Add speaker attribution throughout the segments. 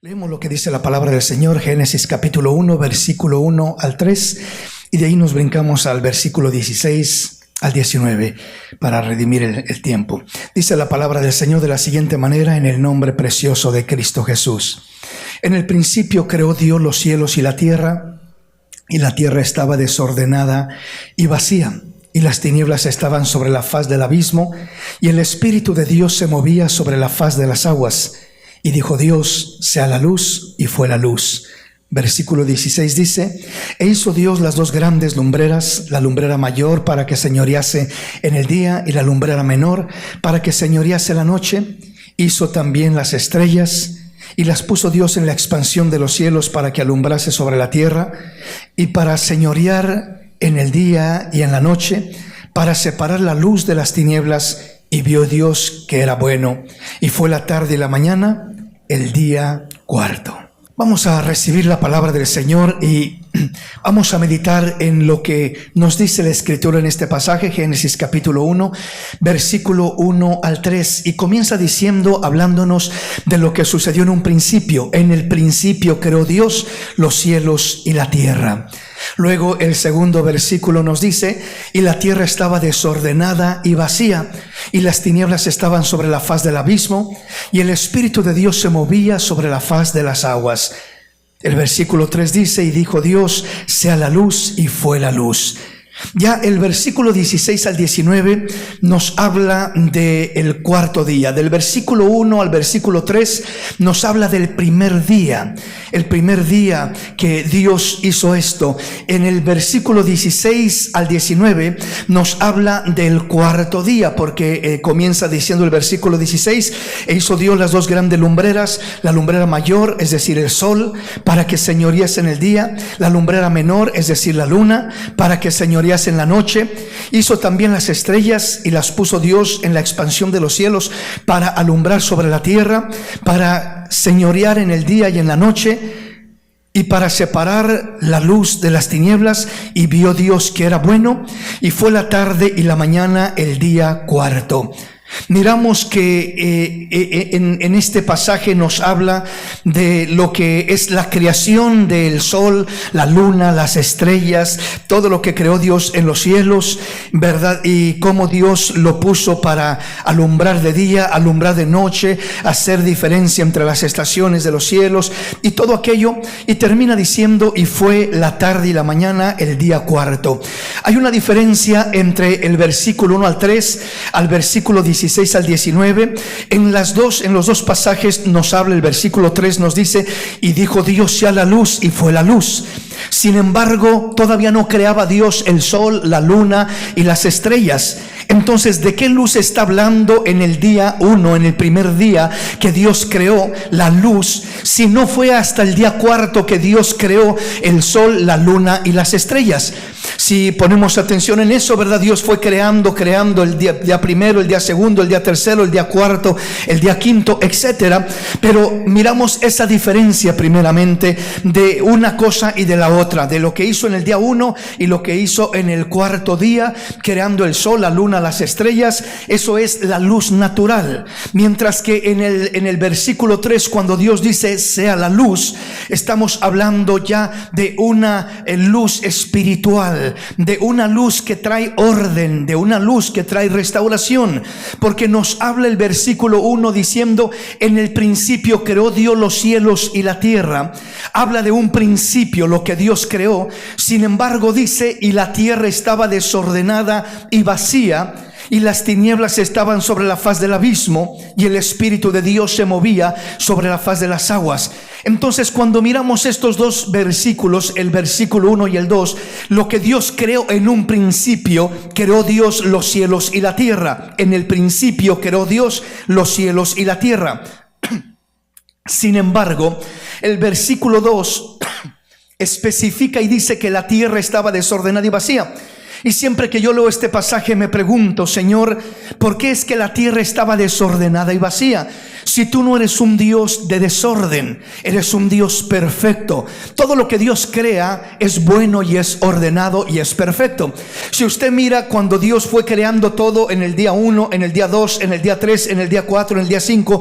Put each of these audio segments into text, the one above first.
Speaker 1: Leemos lo que dice la palabra del Señor, Génesis capítulo 1, versículo 1 al 3, y de ahí nos brincamos al versículo 16 al 19 para redimir el tiempo. Dice la palabra del Señor de la siguiente manera, en el nombre precioso de Cristo Jesús. En el principio creó Dios los cielos y la tierra estaba desordenada y vacía, y las tinieblas estaban sobre la faz del abismo, y el Espíritu de Dios se movía sobre la faz de las aguas. Y dijo Dios, sea la luz, y fue la luz. Versículo 16 dice, e hizo Dios las dos grandes lumbreras, la lumbrera mayor para que señorease en el día, y la lumbrera menor para que señorease la noche. Hizo también las estrellas, y las puso Dios en la expansión de los cielos para que alumbrase sobre la tierra, y para señorear en el día y en la noche, para separar la luz de las tinieblas. Y vio Dios que era bueno, y fue la tarde y la mañana, el día cuarto. Vamos a recibir la palabra del Señor y vamos a meditar en lo que nos dice la Escritura en este pasaje, Génesis capítulo 1, versículo 1 al 3. Y comienza diciendo, hablándonos de lo que sucedió en un principio. En el principio creó Dios los cielos y la tierra. Luego el segundo versículo nos dice, y la tierra estaba desordenada y vacía, y las tinieblas estaban sobre la faz del abismo, y el Espíritu de Dios se movía sobre la faz de las aguas. El versículo 3 dice, y dijo Dios, sea la luz, y fue la luz. Ya el versículo 16 al 19 nos habla del cuarto día. Del versículo 1 al versículo 3 nos habla del primer día. El primer día que Dios hizo esto. En el versículo 16 al 19 nos habla del cuarto día, porque comienza diciendo el versículo 16, e hizo Dios las dos grandes lumbreras, la lumbrera mayor, es decir, el sol, para que señorease en el día, la lumbrera menor, es decir, la luna, para que señorease en la noche. Hizo también las estrellas y las puso Dios en la expansión de los cielos para alumbrar sobre la tierra, para señorear en el día y en la noche, y para separar la luz de las tinieblas. Y vio Dios que era bueno, y fue la tarde y la mañana, el día cuarto. Miramos que en este pasaje nos habla de lo que es la creación del sol, la luna, las estrellas, todo lo que creó Dios en los cielos, ¿verdad? Y cómo Dios lo puso para alumbrar de día, alumbrar de noche, hacer diferencia entre las estaciones de los cielos y todo aquello. Y termina diciendo, y fue la tarde y la mañana, el día cuarto. Hay una diferencia entre el versículo 1 al 3 al versículo 16 al 19. En los dos pasajes nos habla, el versículo 3 nos dice, y dijo Dios, sea la luz, y fue la luz. Sin embargo, todavía no creaba Dios el sol, la luna y las estrellas. Entonces, ¿de qué luz está hablando en el día 1, en el primer día que Dios creó la luz, si no fue hasta el día cuarto que Dios creó el sol, la luna y las estrellas? Si ponemos atención en eso, ¿verdad? Dios fue creando el día primero, el día segundo, el día tercero, el día cuarto, el día quinto, etcétera. Pero miramos esa diferencia primeramente de una cosa y de la otra, de lo que hizo en el día 1 y lo que hizo en el cuarto día, creando el sol, la luna, las estrellas. Eso es la luz natural. Mientras que en el versículo 3, cuando Dios dice sea la luz, estamos hablando ya de una luz espiritual, de una luz que trae orden, de una luz que trae restauración, porque nos habla el versículo 1 diciendo, en el principio creó Dios los cielos y la tierra. Habla de un principio, lo que Dios creó. Sin embargo dice, y la tierra estaba desordenada y vacía, y las tinieblas estaban sobre la faz del abismo, y el Espíritu de Dios se movía sobre la faz de las aguas. Entonces, cuando miramos estos dos versículos, el versículo 1 y el 2, lo que Dios creó en un principio, creó Dios los cielos y la tierra. En el principio creó Dios los cielos y la tierra. Sin embargo, el versículo 2 especifica y dice que la tierra estaba desordenada y vacía. Y siempre que yo leo este pasaje me pregunto, Señor, ¿por qué es que la tierra estaba desordenada y vacía? Si tú no eres un Dios de desorden, eres un Dios perfecto. Todo lo que Dios crea es bueno y es ordenado y es perfecto. Si usted mira cuando Dios fue creando todo en el día 1, en el día 2, en el día 3, en el día 4, en el día 5,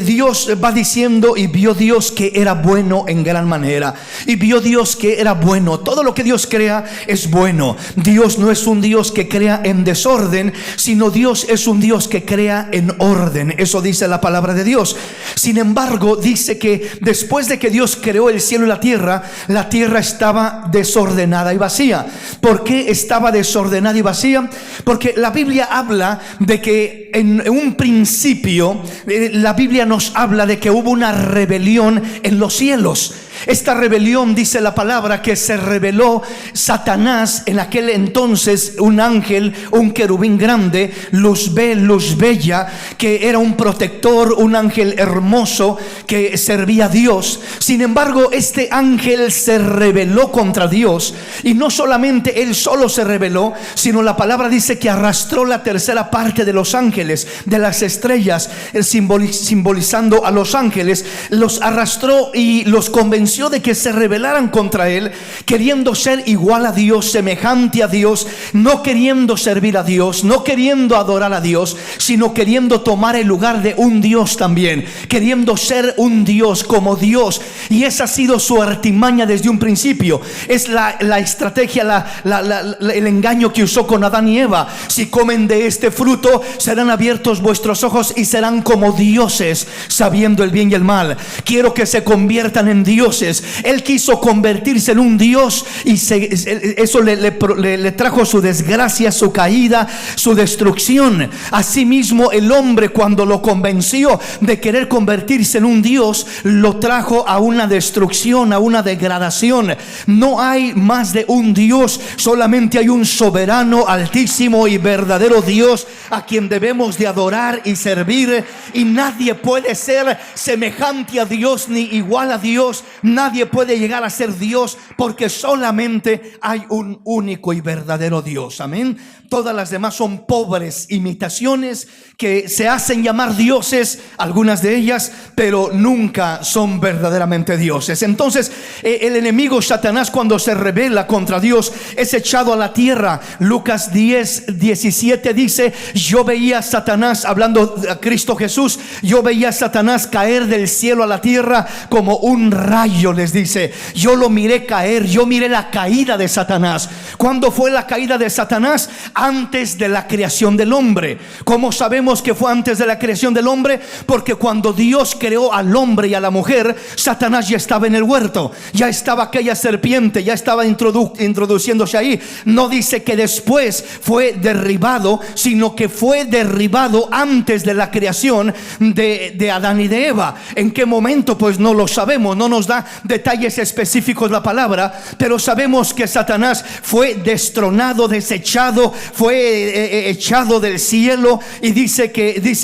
Speaker 1: Dios va diciendo, y vio Dios que era bueno en gran manera. Y vio Dios que era bueno. Todo lo que Dios crea es bueno. Dios no es un Dios que crea en desorden, sino Dios es un Dios que crea en orden. Eso dice la palabra de Dios. Sin embargo, dice que después de que Dios creó el cielo y la tierra estaba desordenada y vacía. ¿Por qué estaba desordenada y vacía? Porque la Biblia habla de que en un principio, la Biblia nos habla de que hubo una rebelión en los cielos. Esta rebelión, dice la palabra, que se rebeló Satanás, en aquel entonces un ángel, un querubín grande, luz bella, que era un protector, un ángel hermoso que servía a Dios. Sin embargo, este ángel se rebeló contra Dios, y no solamente él solo se rebeló, sino la palabra dice que arrastró la tercera parte de los ángeles, de las estrellas, simbolizando a los ángeles. Los arrastró y los convenció de que se rebelaran contra él, queriendo ser igual a Dios, semejante a Dios, no queriendo servir a Dios, no queriendo adorar a Dios, sino queriendo tomar el lugar de un Dios también, queriendo ser un Dios como Dios. Y esa ha sido su artimaña desde un principio. Es la estrategia, el engaño que usó con Adán y Eva. Si comen de este fruto, serán abiertos vuestros ojos y serán como dioses, sabiendo el bien y el mal. Quiero que se conviertan en dioses. Él quiso convertirse en un Dios, y eso le trajo su desgracia, su caída, su destrucción. Asimismo, el hombre, cuando lo convenció de querer convertirse en un Dios, lo trajo a una destrucción, a una degradación. No hay más de un Dios, solamente hay un soberano, altísimo y verdadero Dios a quien debemos de adorar y servir, y nadie puede ser semejante a Dios ni igual a Dios. Nadie puede llegar a ser Dios, porque solamente hay un único y verdadero Dios. Amén. Todas las demás son pobres imitaciones que se hacen llamar dioses, algunas de ellas, pero nunca son verdaderamente dioses. Entonces, el enemigo Satanás, cuando se rebela contra Dios, es echado a la tierra. Lucas 10:17 dice: yo veía a Satanás, hablando a Cristo Jesús, yo veía a Satanás caer del cielo a la tierra como un rayo. Les dice, yo lo miré caer, yo miré la caída de Satanás. ¿Cuándo fue la caída de Satanás? Antes de la creación del hombre. ¿Cómo sabemos que fue antes de la creación del hombre? Porque cuando Dios creó al hombre y a la mujer, Satanás ya estaba en el huerto, ya estaba aquella serpiente, ya estaba introduciéndose ahí. No dice que después fue derribado, sino que fue derribado antes de la creación de Adán y de Eva. ¿En qué momento? Pues no lo sabemos, no nos da detalles específicos la palabra, pero sabemos que Satanás fue destronado, desechado, fue echado del cielo. Y dice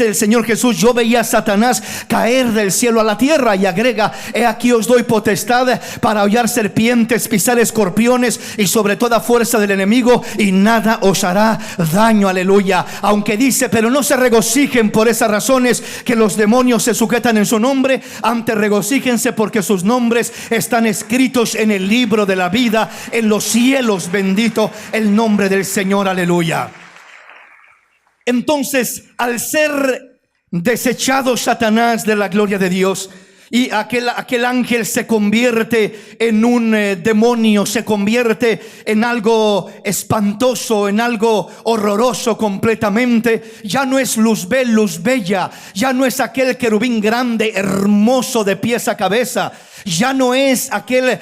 Speaker 1: el Señor Jesús: yo veía a Satanás caer del cielo a la tierra. Y agrega: he aquí os doy potestad para hollar serpientes, pisar escorpiones y sobre toda fuerza del enemigo, y nada os hará daño. Aleluya. Aunque dice: pero no se regocijen por esas razones que los demonios se sujetan en su nombre, antes regocíjense porque sus nombres están escritos en el libro de la vida en los cielos. Bendito el nombre del Señor. Aleluya. Entonces, al ser desechado Satanás de la gloria de Dios, y aquel ángel se convierte en un demonio, se convierte en algo espantoso, en algo horroroso completamente. Ya no es luz bella, ya no es aquel querubín grande, hermoso de pies a cabeza. Ya no es aquel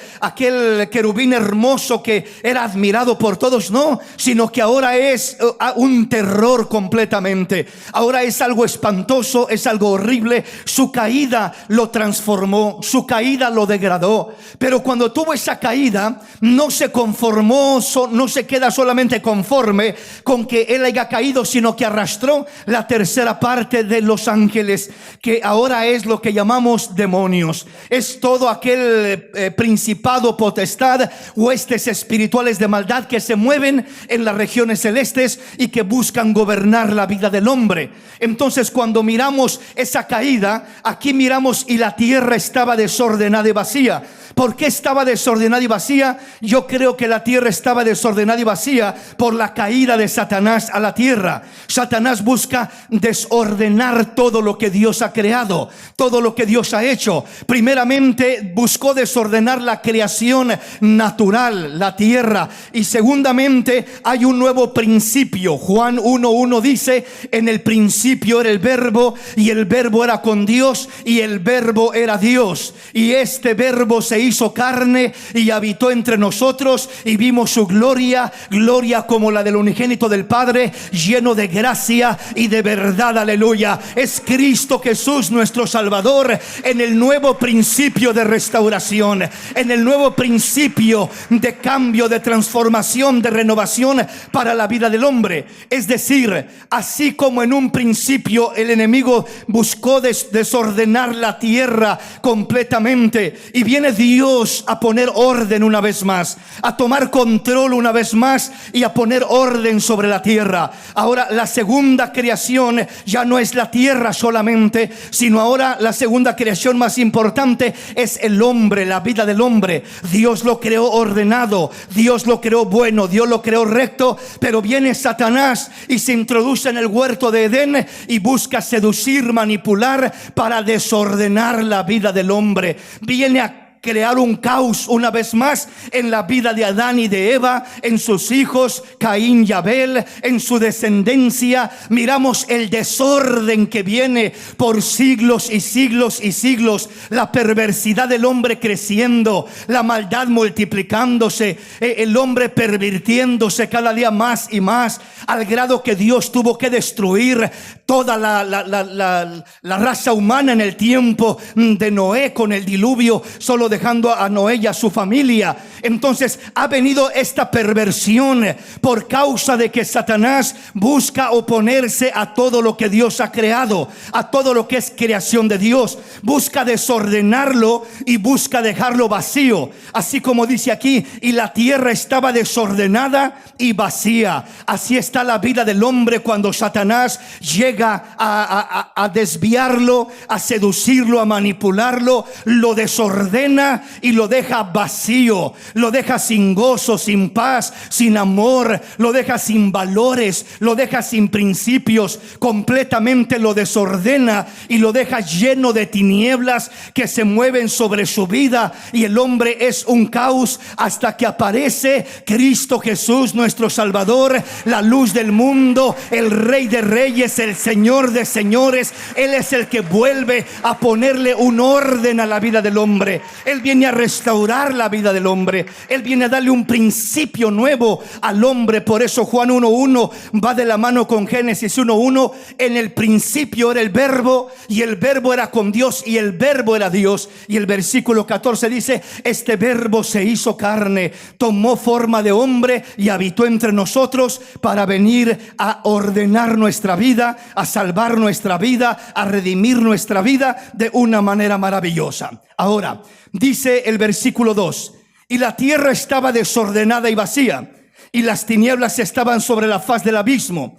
Speaker 1: querubín hermoso que era admirado por todos, no, sino que ahora es un terror completamente. Ahora es algo espantoso, es algo horrible. Su caída lo transformó transformó, su caída lo degradó, pero cuando tuvo esa caída no se conformó, no se queda solamente conforme con que él haya caído, sino que arrastró la tercera parte de los ángeles, que ahora es lo que llamamos demonios. Es todo aquel principado, potestad, huestes espirituales de maldad que se mueven en las regiones celestes y que buscan gobernar la vida del hombre. Entonces, cuando miramos esa caída, aquí miramos y la tierra estaba desordenada y vacía. ¿Por qué estaba desordenada y vacía? Yo creo que la tierra estaba desordenada y vacía por la caída de Satanás a la tierra. Satanás busca desordenar todo lo que Dios ha creado, todo lo que Dios ha hecho. Primeramente buscó desordenar la creación natural, la tierra. Y segundamente hay un nuevo principio. Juan 1:1 dice: en el principio era el verbo, y el verbo era con Dios, y el verbo era Dios. Y este verbo se hizo carne y habitó entre nosotros, y vimos su gloria, gloria como la del unigénito del Padre, lleno de gracia y de verdad. Aleluya. Es Cristo Jesús nuestro Salvador en el nuevo principio de restauración, en el nuevo principio de cambio, de transformación, de renovación para la vida del hombre. Es decir, así como en un principio el enemigo buscó desordenar la tierra completamente, y viene Dios a poner orden una vez más, a tomar control una vez más y a poner orden sobre la tierra. Ahora la segunda creación ya no es la tierra solamente, sino ahora la segunda creación más importante es el hombre, la vida del hombre. Dios lo creó ordenado, Dios lo creó bueno, Dios lo creó recto, pero viene Satanás y se introduce en el huerto de Edén y busca seducir, manipular para desordenar la vida del hombre. Viene a crear un caos una vez más en la vida de Adán y de Eva, en sus hijos Caín y Abel, en su descendencia. Miramos el desorden que viene por siglos y siglos y siglos, la perversidad del hombre creciendo, la maldad multiplicándose, el hombre pervirtiéndose cada día más y más, al grado que Dios tuvo que destruir toda la raza humana en el tiempo de Noé con el diluvio, solo dejando a Noé y a su familia. Entonces ha venido esta perversión por causa de que Satanás busca oponerse a todo lo que Dios ha creado, a todo lo que es creación de Dios. Busca desordenarlo y busca dejarlo vacío, así como dice aquí: y la tierra estaba desordenada y vacía. Así está la vida del hombre cuando Satanás llega a desviarlo, a seducirlo, a manipularlo, lo desordena y lo deja vacío, lo deja sin gozo, sin paz, sin amor, lo deja sin valores, lo deja sin principios, completamente lo desordena y lo deja lleno de tinieblas que se mueven sobre su vida, y el hombre es un caos hasta que aparece Cristo Jesús nuestro Salvador, la luz del mundo, el Rey de Reyes, el Señor de Señores. Él es el que vuelve a ponerle un orden a la vida del hombre. Él viene a restaurar la vida del hombre. Él viene a darle un principio nuevo al hombre. Por eso Juan 1:1 va de la mano con Génesis 1:1. En el principio era el verbo, y el verbo era con Dios, y el verbo era Dios. Y el versículo 14 dice: este verbo se hizo carne, tomó forma de hombre y habitó entre nosotros para venir a ordenar nuestra vida, a salvar nuestra vida, a redimir nuestra vida de una manera maravillosa. Ahora dice el versículo 2: y la tierra estaba desordenada y vacía, y las tinieblas estaban sobre la faz del abismo,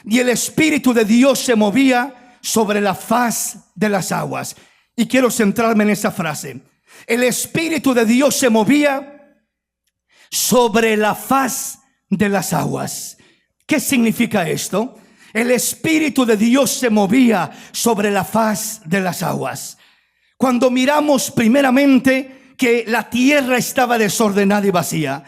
Speaker 1: y el Espíritu de Dios se movía sobre la faz de las aguas. Y quiero centrarme en esa frase: el Espíritu de Dios se movía sobre la faz de las aguas. ¿Qué significa esto? El Espíritu de Dios se movía sobre la faz de las aguas. Cuando miramos primeramente que la tierra estaba desordenada y vacía,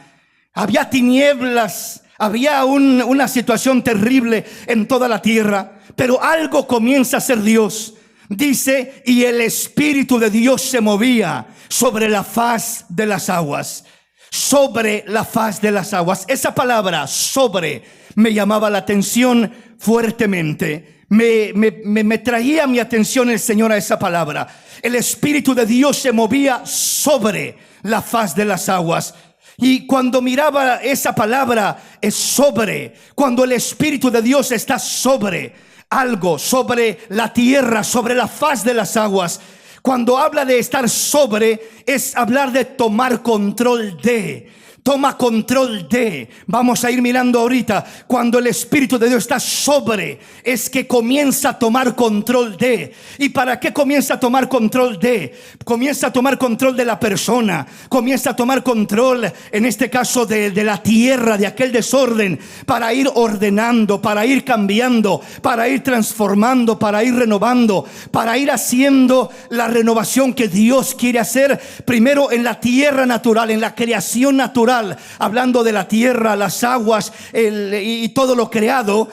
Speaker 1: había tinieblas, había una situación terrible en toda la tierra, pero algo comienza a hacer Dios. Dice: y el Espíritu de Dios se movía sobre la faz de las aguas. Sobre la faz de las aguas. Esa palabra sobre me llamaba la atención fuertemente, me traía mi atención el Señor a esa palabra. El Espíritu de Dios se movía sobre la faz de las aguas. Y cuando miraba esa palabra, es sobre, cuando el Espíritu de Dios está sobre algo, sobre la tierra, sobre la faz de las aguas. Cuando habla de estar sobre, es hablar de tomar control de. Toma control de. Vamos a ir mirando ahorita. Cuando el Espíritu de Dios está sobre, es que comienza a tomar control de. ¿Y para qué comienza a tomar control de? Comienza a tomar control de la persona. Comienza a tomar control, en este caso, de la tierra, de aquel desorden, para ir ordenando, para ir cambiando, para ir transformando, para ir renovando, para ir haciendo la renovación que Dios quiere hacer primero en la tierra natural, en la creación natural. Hablando de la tierra, las aguas y todo lo creado,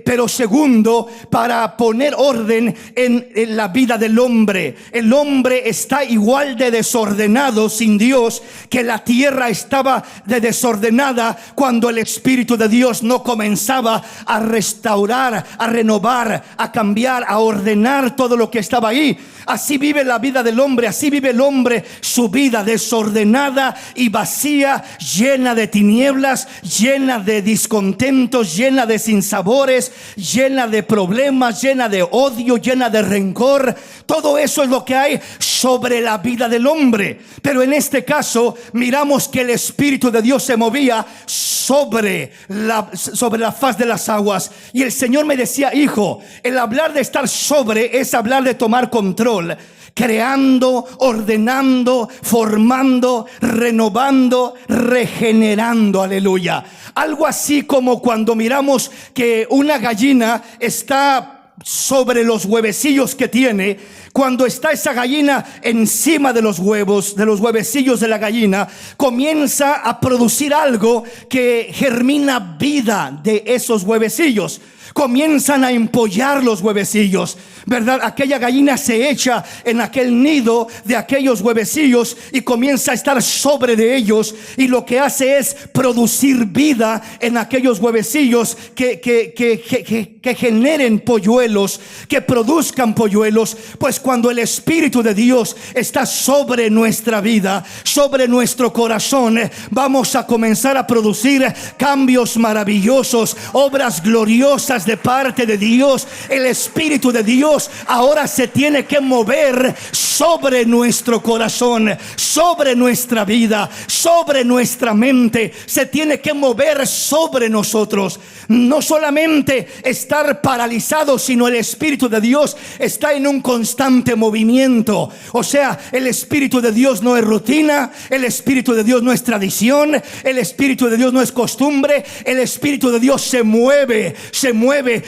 Speaker 1: pero segundo, para poner orden en la vida del hombre. El hombre está igual de desordenado sin Dios que la tierra estaba de desordenada cuando el Espíritu de Dios no comenzaba a restaurar, a renovar, a cambiar, a ordenar todo lo que estaba ahí. Así vive la vida del hombre, así vive el hombre su vida desordenada y vacía, llena de tinieblas, llena de discontentos, llena de sinsabores, llena de problemas, llena de odio, llena de rencor. Todo eso es lo que hay sobre la vida del hombre. Pero en este caso miramos que el Espíritu de Dios se movía sobre la faz de las aguas. Y el Señor me decía: hijo, el hablar de estar sobre es hablar de tomar control, creando, ordenando, formando, renovando, regenerando. Aleluya. Algo así como cuando miramos que una gallina está sobre los huevecillos que tiene. Cuando está esa gallina encima de los huevos, de los huevecillos de la gallina, comienza a producir algo que germina vida de esos huevecillos. Comienzan a empollar los huevecillos, ¿verdad? Aquella gallina se echa en aquel nido de aquellos huevecillos y comienza a estar sobre de ellos, y lo que hace es producir vida en aquellos huevecillos que generen polluelos, que produzcan polluelos. Pues cuando el Espíritu de Dios está sobre nuestra vida, sobre nuestro corazón, vamos a comenzar a producir cambios maravillosos, obras gloriosas de parte de Dios. El Espíritu de Dios ahora se tiene que mover sobre nuestro corazón, sobre nuestra vida, sobre nuestra mente. Se tiene que mover sobre nosotros. No solamente estar paralizado, sino el Espíritu de Dios está en un constante movimiento. O sea, el Espíritu de Dios no es rutina, el Espíritu de Dios no es tradición, el Espíritu de Dios no es costumbre. El Espíritu de Dios se mueve,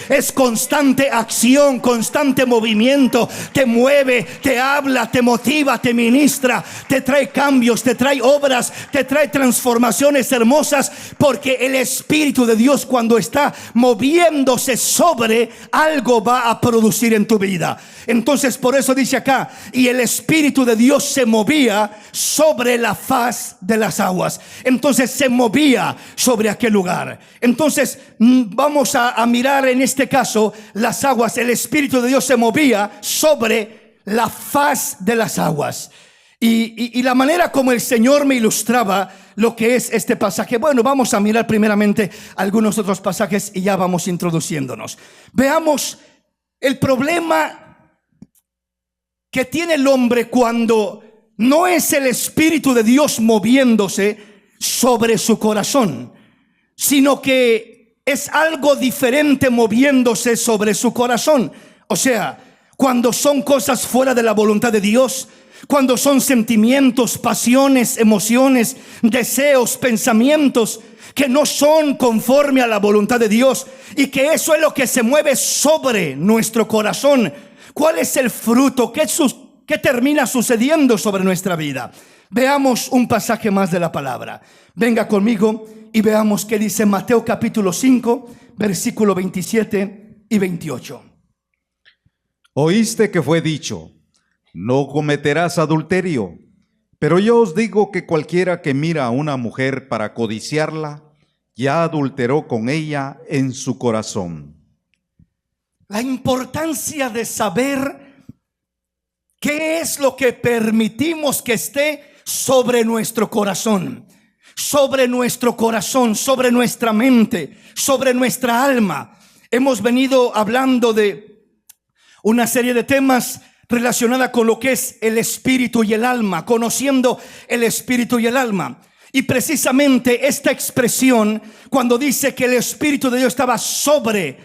Speaker 1: es constante acción, constante movimiento. Te mueve, te habla, te motiva, te ministra, te trae cambios, te trae obras, te trae transformaciones hermosas, porque el Espíritu de Dios, cuando está moviéndose sobre algo, va a producir en tu vida. Entonces, por eso dice acá: y el Espíritu de Dios se movía sobre la faz de las aguas. Entonces se movía sobre aquel lugar. Entonces vamos a mirar en este caso las aguas. El Espíritu de Dios se movía sobre la faz de las aguas. Y la manera como el Señor me ilustraba lo que es este pasaje, bueno, vamos a mirar primeramente algunos otros pasajes y ya vamos introduciéndonos. Veamos el problema que tiene el hombre cuando no es el Espíritu de Dios moviéndose sobre su corazón, sino que es algo diferente moviéndose sobre su corazón. O sea, cuando son cosas fuera de la voluntad de Dios, cuando son sentimientos, pasiones, emociones, deseos, pensamientos que no son conforme a la voluntad de Dios, y que eso es lo que se mueve sobre nuestro corazón. ¿Cuál es el fruto? ¿Qué termina sucediendo sobre nuestra vida? Veamos un pasaje más de la palabra. Venga conmigo y veamos qué dice Mateo capítulo 5, versículo 27 y 28.
Speaker 2: Oíste que fue dicho: no cometerás adulterio. Pero yo os digo que cualquiera que mira a una mujer para codiciarla, ya adulteró con ella en su corazón.
Speaker 1: la importancia de saber qué es lo que permitimos que esté sobre nuestro corazón, sobre nuestro corazón, sobre nuestra mente, sobre nuestra alma. Hemos venido hablando de una serie de temas relacionada con lo que es el espíritu y el alma, conociendo el espíritu y el alma. Y precisamente esta expresión, cuando dice que el espíritu de Dios estaba sobre,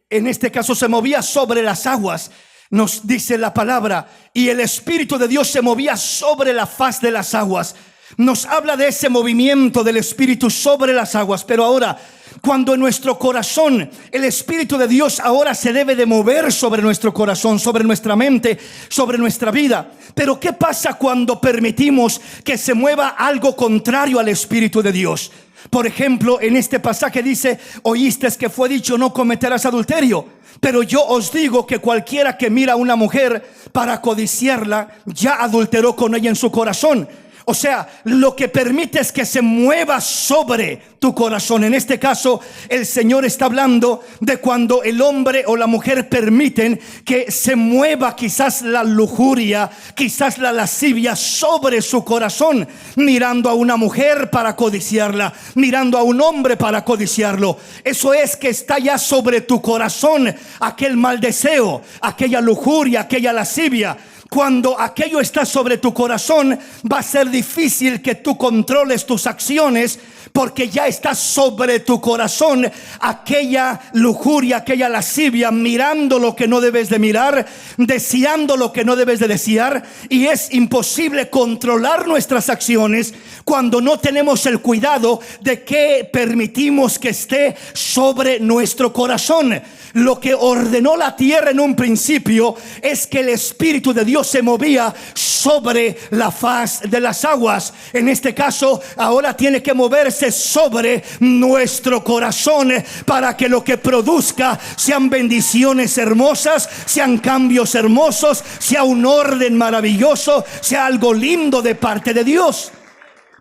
Speaker 1: en este caso se movía sobre las aguas, nos dice la palabra, y el espíritu de Dios se movía sobre la faz de las aguas. Nos habla de ese movimiento del espíritu sobre las aguas. Pero ahora, cuando en nuestro corazón el espíritu de Dios ahora se debe de mover sobre nuestro corazón, sobre nuestra mente, sobre nuestra vida. Pero ¿qué pasa cuando permitimos que se mueva algo contrario al espíritu de Dios? Por ejemplo, en este pasaje dice: oíste que fue dicho, no cometerás adulterio. Pero yo os digo que cualquiera que mira a una mujer para codiciarla, ya adulteró con ella en su corazón. O sea, lo que permite es que se mueva sobre tu corazón. En este caso, el Señor está hablando de cuando el hombre o la mujer permiten que se mueva quizás la lujuria, quizás la lascivia sobre su corazón, mirando a una mujer para codiciarla, mirando a un hombre para codiciarlo. Eso es que está ya sobre tu corazón aquel mal deseo, aquella lujuria, aquella lascivia. Cuando aquello está sobre tu corazón, va a ser difícil que tú controles tus acciones, porque ya está sobre tu corazón aquella lujuria, aquella lascivia, mirando lo que no debes de mirar, deseando lo que no debes de desear. Y es imposible controlar nuestras acciones cuando no tenemos el cuidado de que permitimos que esté sobre nuestro corazón. Lo que ordenó la tierra en un principio es que el Espíritu de Dios se movía sobre la faz de las aguas. En este caso, ahora tiene que moverse sobre nuestro corazón para que lo que produzca sean bendiciones hermosas, sean cambios hermosos, sea un orden maravilloso, sea algo lindo de parte de Dios.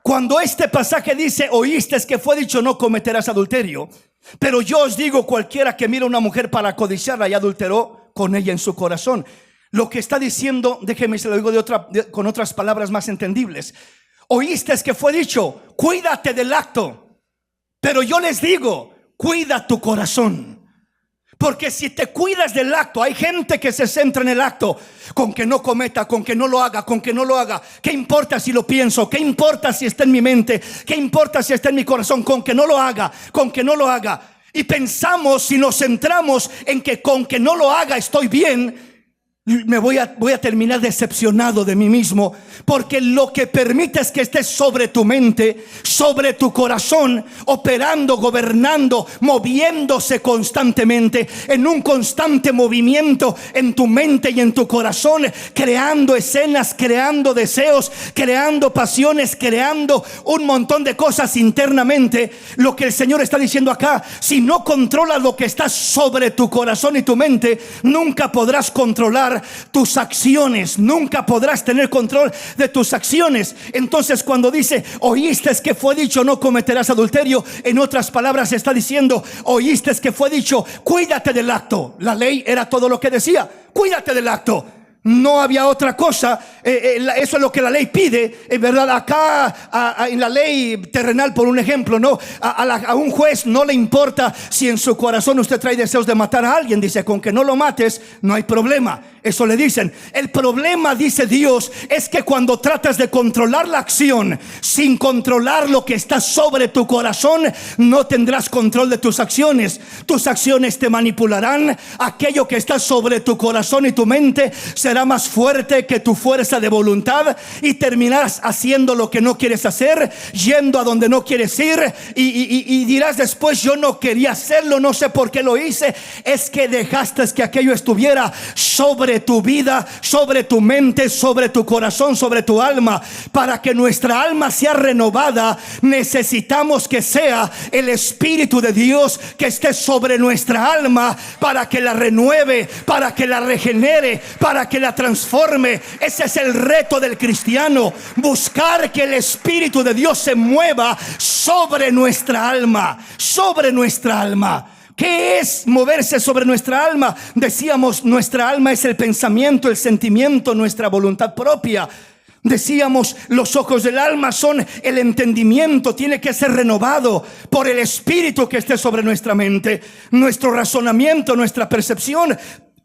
Speaker 1: Cuando este pasaje dice: oíste que fue dicho, no cometerás adulterio, pero yo os digo, cualquiera que mira a una mujer para codiciarla, ya adulteró con ella en su corazón. Lo que está diciendo, déjeme se lo digo con otras palabras más entendibles. Oíste que fue dicho, cuídate del acto, pero yo les digo, cuida tu corazón. Porque si te cuidas del acto, hay gente que se centra en el acto, con que no cometa, con que no lo haga, con que no lo haga. ¿Qué importa si lo pienso? ¿Qué importa si está en mi mente? ¿Qué importa si está en mi corazón? Con que no lo haga, con que no lo haga. Y pensamos, si nos centramos en que con que no lo haga estoy bien, me voy a terminar decepcionado de mí mismo, porque lo que permite es que estés sobre tu mente, sobre tu corazón, operando, gobernando, moviéndose constantemente, en un constante movimiento en tu mente y en tu corazón, creando escenas, creando deseos, creando pasiones, creando un montón de cosas internamente. Lo que el Señor está diciendo acá: si no controlas lo que está sobre tu corazón y tu mente, nunca podrás controlar tus acciones, nunca podrás tener control de tus acciones. Entonces, cuando dice oíste que fue dicho, no cometerás adulterio, en otras palabras está diciendo: oíste que fue dicho, cuídate del acto. La ley era todo lo que decía: cuídate del acto. No había otra cosa. Eso es lo que la ley pide, ¿verdad? Acá en la ley terrenal, por un ejemplo, no, a un juez no le importa si en su corazón usted trae deseos de matar a alguien. Dice: con que no lo mates, no hay problema. Eso le dicen. El problema, dice Dios, es que cuando tratas de controlar la acción sin controlar lo que está sobre tu corazón, no tendrás control de tus acciones. Tus acciones te manipularán. Aquello que está sobre tu corazón y tu mente será más fuerte que tu fuerza de voluntad, y terminarás haciendo lo que no quieres hacer, yendo a donde no quieres ir, y dirás después: yo no quería hacerlo, no sé por qué lo hice. Es que dejaste que aquello estuviera sobre tu vida, sobre tu mente, sobre tu corazón, sobre tu alma. Para que nuestra alma sea renovada, necesitamos que sea el Espíritu de Dios que esté sobre nuestra alma, para que la renueve, para que la regenere, para que la transforme. Ese es el reto del cristiano: buscar que el Espíritu de Dios se mueva sobre nuestra alma, sobre nuestra alma. ¿Qué es moverse sobre nuestra alma? Decíamos, nuestra alma es el pensamiento, el sentimiento, nuestra voluntad propia. Decíamos, los ojos del alma son el entendimiento, tiene que ser renovado por el Espíritu que esté sobre nuestra mente, nuestro razonamiento, nuestra percepción.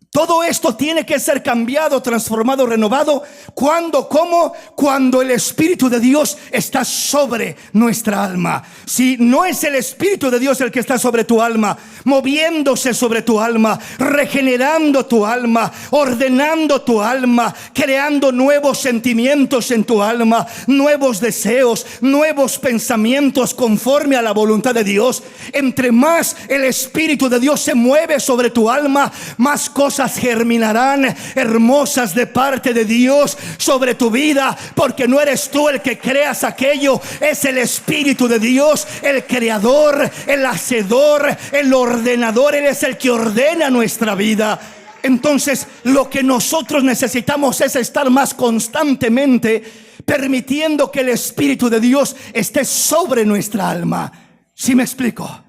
Speaker 1: Todo esto tiene que ser cambiado, transformado, renovado. ¿Cuándo? ¿Cómo? Cuando el Espíritu de Dios está sobre nuestra alma. Si no es el Espíritu de Dios el que está sobre tu alma, moviéndose sobre tu alma, regenerando tu alma, ordenando tu alma, creando nuevos sentimientos en tu alma, nuevos deseos, nuevos pensamientos conforme a la voluntad de Dios. Entre más el Espíritu de Dios se mueve sobre tu alma, más cosas germinarán hermosas de parte de Dios sobre tu vida, porque no eres tú el que creas aquello, es el Espíritu de Dios, el creador, el hacedor, el ordenador. Él es el que ordena nuestra vida. Entonces, lo que nosotros necesitamos es estar más constantemente permitiendo que el Espíritu de Dios esté sobre nuestra alma. ¿Sí me explico?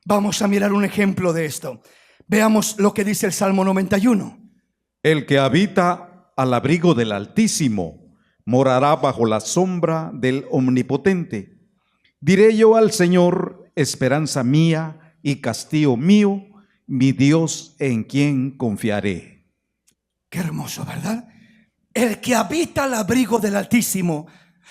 Speaker 1: Vamos a mirar un ejemplo de esto. Veamos lo que dice el Salmo 91.
Speaker 2: El que habita al abrigo del Altísimo morará bajo la sombra del Omnipotente. Diré yo al Señor, esperanza mía y castillo mío, mi Dios en quien confiaré.
Speaker 1: Qué hermoso, ¿verdad? El que habita al abrigo del Altísimo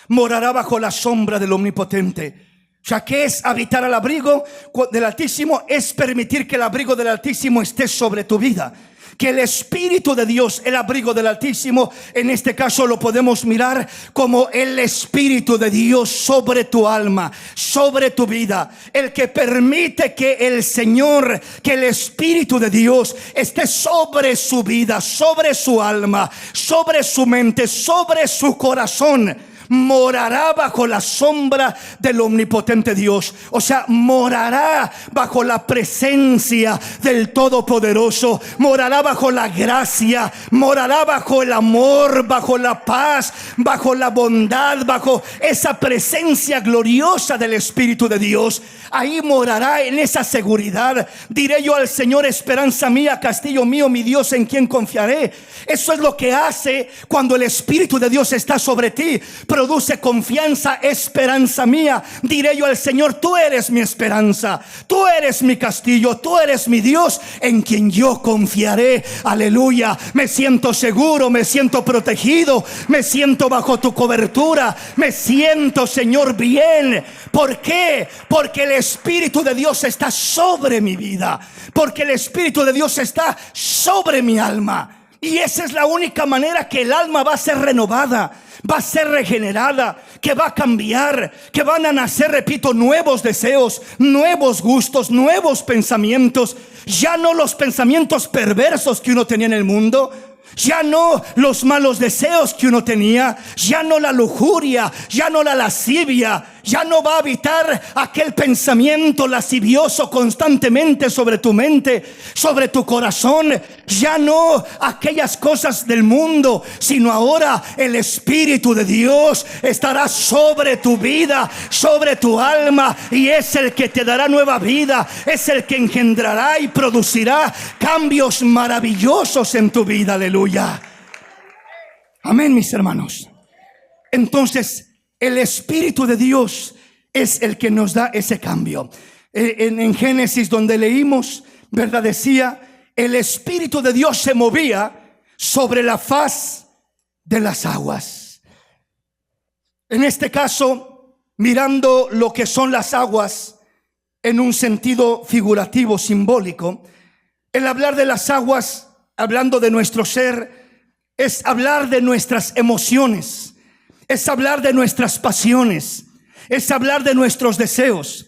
Speaker 1: morará bajo la sombra del Omnipotente. O sea, ¿qué es habitar al abrigo del Altísimo? Es permitir que el abrigo del Altísimo esté sobre tu vida. Que el Espíritu de Dios, el abrigo del Altísimo, en este caso lo podemos mirar como el Espíritu de Dios sobre tu alma, sobre tu vida. El que permite que el Señor, que el Espíritu de Dios esté sobre su vida, sobre su alma, sobre su mente, sobre su corazón. Morará bajo la sombra del omnipotente Dios. O sea, morará bajo la presencia del Todopoderoso. Morará bajo la gracia. Morará bajo el amor, bajo la paz, bajo la bondad, bajo esa presencia gloriosa del Espíritu de Dios. Ahí morará en esa seguridad. Diré yo al Señor, esperanza mía, castillo mío, mi Dios en quien confiaré. Eso es lo que hace cuando el Espíritu de Dios está sobre ti. Produce confianza, esperanza mía. Diré yo al Señor, tú eres mi esperanza, tú eres mi castillo, tú eres mi Dios en quien yo confiaré. Aleluya. Me siento seguro, me siento protegido, me siento bajo tu cobertura, me siento, Señor, bien. ¿Por qué? Porque el Espíritu de Dios está sobre mi vida, porque el Espíritu de Dios está sobre mi alma. Y esa es la única manera que el alma va a ser renovada, va a ser regenerada, que va a cambiar, que van a nacer, repito, nuevos deseos, nuevos gustos, nuevos pensamientos. Ya no los pensamientos perversos que uno tenía en el mundo, ya no los malos deseos que uno tenía, ya no la lujuria, ya no la lascivia. Ya no va a habitar aquel pensamiento lascivioso constantemente sobre tu mente, sobre tu corazón. Ya no aquellas cosas del mundo, sino ahora el Espíritu de Dios estará sobre tu vida, sobre tu alma, y es el que te dará nueva vida, es el que engendrará y producirá cambios maravillosos en tu vida. Aleluya. Amén, mis hermanos. Entonces, el Espíritu de Dios es el que nos da ese cambio. En Génesis, donde leímos, ¿verdad? Decía, el Espíritu de Dios se movía sobre la faz de las aguas. En este caso, mirando lo que son las aguas en un sentido figurativo, simbólico, el hablar de las aguas, hablando de nuestro ser, es hablar de nuestras emociones. Es hablar de nuestras pasiones, es hablar de nuestros deseos.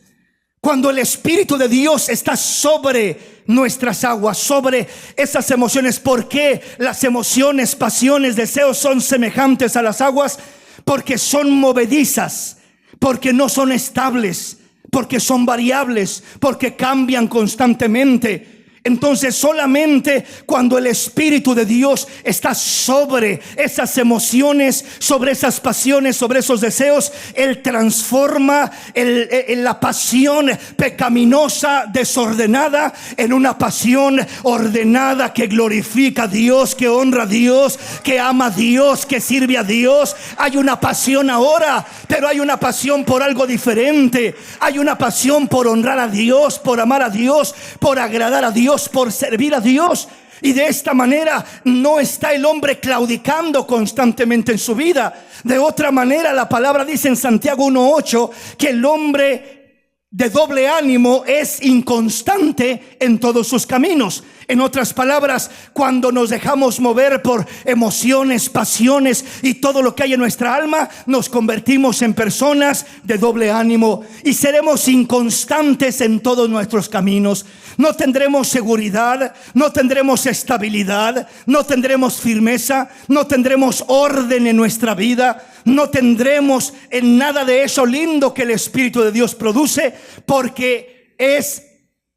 Speaker 1: Cuando el Espíritu de Dios está sobre nuestras aguas, sobre esas emociones. ¿Por qué las emociones, pasiones, deseos son semejantes a las aguas? Porque son movedizas, porque no son estables, porque son variables, porque cambian constantemente. Entonces solamente cuando el Espíritu de Dios está sobre esas emociones, sobre esas pasiones, sobre esos deseos, Él transforma la pasión pecaminosa, desordenada, en una pasión ordenada que glorifica a Dios, que honra a Dios, que ama a Dios, que sirve a Dios. Hay una pasión ahora, pero hay una pasión por algo diferente. Hay una pasión por honrar a Dios, por amar a Dios, por agradar a Dios, por servir a Dios. Y de esta manera no está el hombre claudicando constantemente en su vida. De otra manera, la palabra dice en Santiago 1:8 que el hombre de doble ánimo es inconstante en todos sus caminos. En otras palabras, cuando nos dejamos mover por emociones, pasiones y todo lo que hay en nuestra alma, nos convertimos en personas de doble ánimo y seremos inconstantes en todos nuestros caminos. No tendremos seguridad, no tendremos estabilidad, no tendremos firmeza, no tendremos orden en nuestra vida, no tendremos en nada de eso lindo que el Espíritu de Dios produce, porque es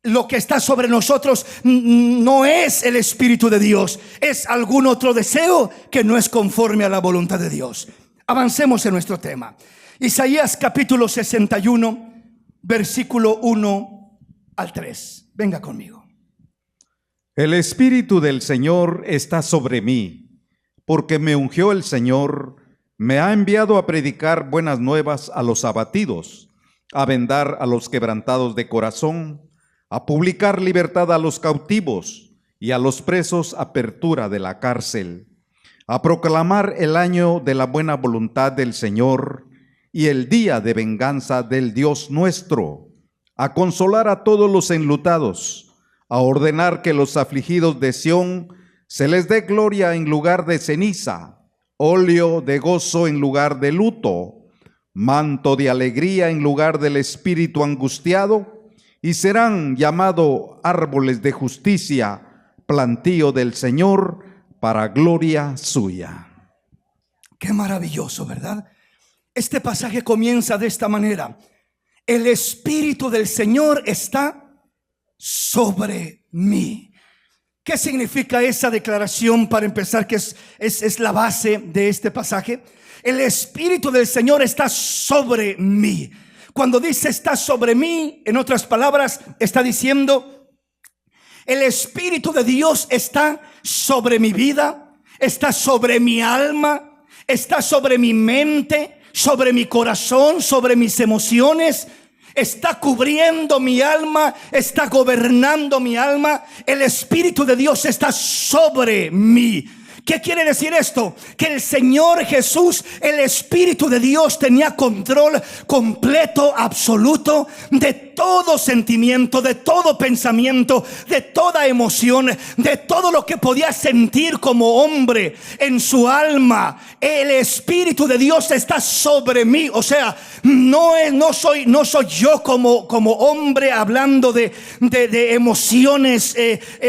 Speaker 1: lo que está sobre nosotros. No es el Espíritu de Dios, es algún otro deseo que no es conforme a la voluntad de Dios. Avancemos en nuestro tema. Isaías capítulo 61, versículo 1 al 3. Venga conmigo.
Speaker 2: El Espíritu del Señor está sobre mí, porque me ungió el Señor, me ha enviado a predicar buenas nuevas a los abatidos, a vendar a los quebrantados de corazón, a publicar libertad a los cautivos y a los presos apertura de la cárcel, a proclamar el año de la buena voluntad del Señor y el día de venganza del Dios nuestro, a consolar a todos los enlutados, a ordenar que los afligidos de Sión se les dé gloria en lugar de ceniza, óleo de gozo en lugar de luto, manto de alegría en lugar del espíritu angustiado, y serán llamados árboles de justicia, plantío del Señor, para gloria suya.
Speaker 1: Qué maravilloso, ¿verdad? Este pasaje comienza de esta manera: el Espíritu del Señor está sobre mí. ¿Qué significa esa declaración para empezar, que es la base de este pasaje? El Espíritu del Señor está sobre mí. Cuando dice está sobre mí, en otras palabras, está diciendo: el Espíritu de Dios está sobre mi vida, está sobre mi alma, está sobre mi mente, sobre mi corazón, sobre mis emociones. Está cubriendo mi alma, está gobernando mi alma. El Espíritu de Dios está sobre mí. ¿Qué quiere decir esto? Que el Señor Jesús, el Espíritu de Dios, tenía control completo, absoluto de todo sentimiento, de todo pensamiento, de toda emoción, de todo lo que podía sentir como hombre en su alma. El Espíritu de Dios está sobre mí. O sea, no soy yo como hombre hablando de emociones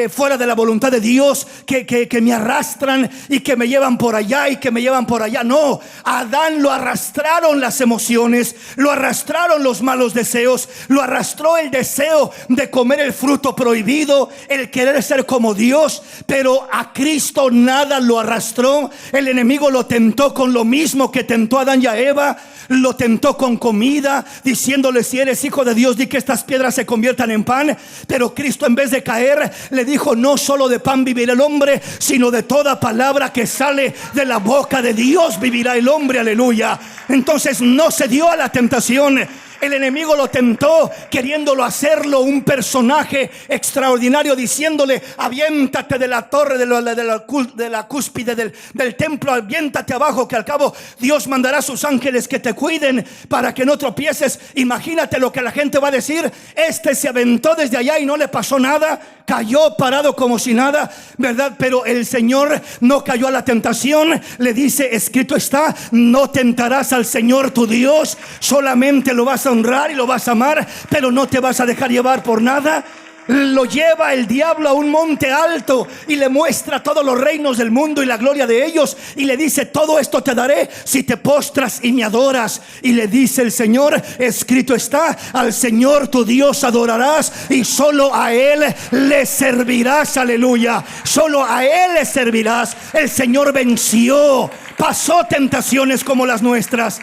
Speaker 1: fuera de la voluntad de Dios que me arrastran y que me llevan por allá y que me llevan por allá. No, a Adán lo arrastraron las emociones, lo arrastraron los malos deseos, lo arrastró el deseo de comer el fruto prohibido, el querer ser como Dios. Pero a Cristo nada lo arrastró. El enemigo lo tentó con lo mismo que tentó a Adán y a Eva. Lo tentó con comida, diciéndole: si eres hijo de Dios, di que estas piedras se conviertan en pan. Pero Cristo, en vez de caer, le dijo: no solo de pan vivirá el hombre, sino de toda palabra que sale de la boca de Dios vivirá el hombre. Aleluya. Entonces no se dio a la tentación. El enemigo lo tentó queriéndolo hacerlo un personaje extraordinario, diciéndole: aviéntate de la torre, de la cúspide del templo, aviéntate abajo, que al cabo Dios mandará a sus ángeles que te cuiden para que no tropieces. Imagínate lo que la gente va a decir: este se aventó desde allá y no le pasó nada, cayó parado como si nada, ¿verdad? Pero el Señor no cayó a la tentación. Le dice: escrito está, no tentarás al Señor tu Dios. Solamente lo vas a honrar y lo vas a amar, pero no te vas a dejar llevar por nada. lo lleva el diablo a un monte alto y le muestra todos los reinos del mundo y la gloria de ellos, y le dice: todo esto te daré si te postras y me adoras. Y le dice el Señor: escrito está, al Señor tu Dios adorarás y solo a Él le servirás. Aleluya, solo a Él le servirás. El Señor venció, pasó tentaciones como las nuestras.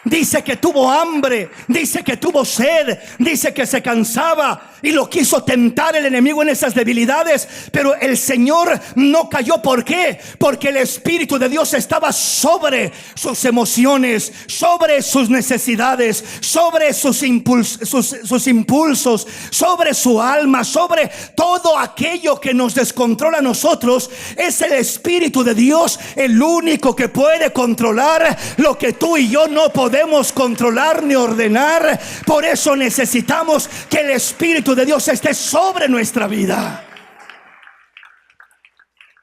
Speaker 1: Dice que tuvo hambre, dice que tuvo sed, dice que se cansaba y lo quiso tentar el enemigo en esas debilidades, pero el Señor no cayó. ¿Por qué? Porque el Espíritu de Dios estaba sobre sus emociones, sobre sus necesidades, sobre sus impulsos, sobre su alma, sobre todo aquello que nos descontrola a nosotros. Es el Espíritu de Dios el único que puede controlar lo que tú y yo no podemos controlar ni ordenar. Por eso necesitamos que el Espíritu de Dios esté sobre nuestra vida.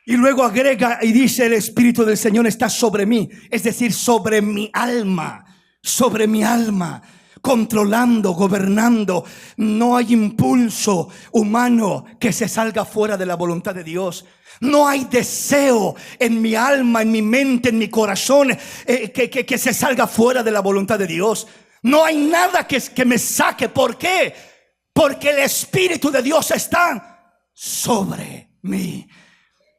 Speaker 1: Y luego agrega y dice: el Espíritu del Señor está sobre mí, es decir, sobre mi alma, controlando, gobernando. No hay impulso humano que se salga fuera de la voluntad de Dios. No hay deseo en mi alma, en mi mente, en mi corazón que se salga fuera de la voluntad de Dios. No hay nada que me saque. ¿Por qué? Porque el Espíritu de Dios está sobre mí.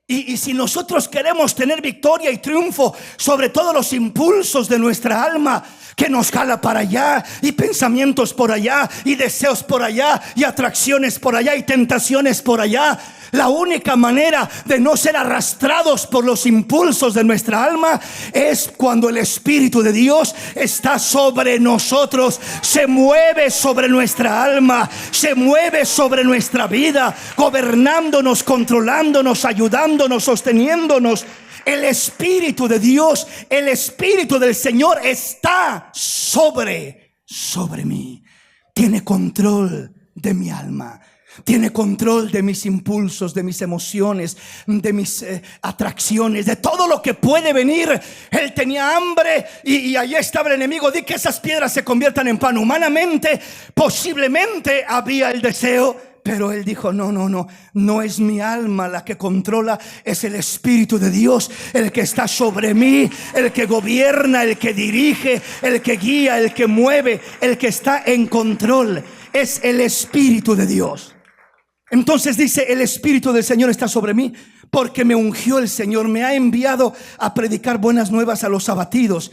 Speaker 1: Y si nosotros queremos tener victoria y triunfo sobre todos los impulsos de nuestra alma, que nos jala para allá, y pensamientos por allá, y deseos por allá, y atracciones por allá, y tentaciones por allá, la única manera de no ser arrastrados por los impulsos de nuestra alma es cuando el Espíritu de Dios está sobre nosotros, se mueve sobre nuestra alma, se mueve sobre nuestra vida, gobernándonos, controlándonos, ayudándonos, sosteniéndonos. El Espíritu de Dios, el Espíritu del Señor está sobre mí. Tiene control de mi alma, tiene control de mis impulsos, de mis emociones, de mis atracciones, de todo lo que puede venir. Él tenía hambre y allí estaba el enemigo: di que esas piedras se conviertan en pan. Humanamente, posiblemente había el deseo, pero él dijo: no es mi alma la que controla, es el Espíritu de Dios el que está sobre mí, el que gobierna, el que dirige, el que guía, el que mueve, el que está en control. Es el Espíritu de Dios. Entonces dice: el Espíritu del Señor está sobre mí, porque me ungió el Señor, me ha enviado a predicar buenas nuevas a los abatidos.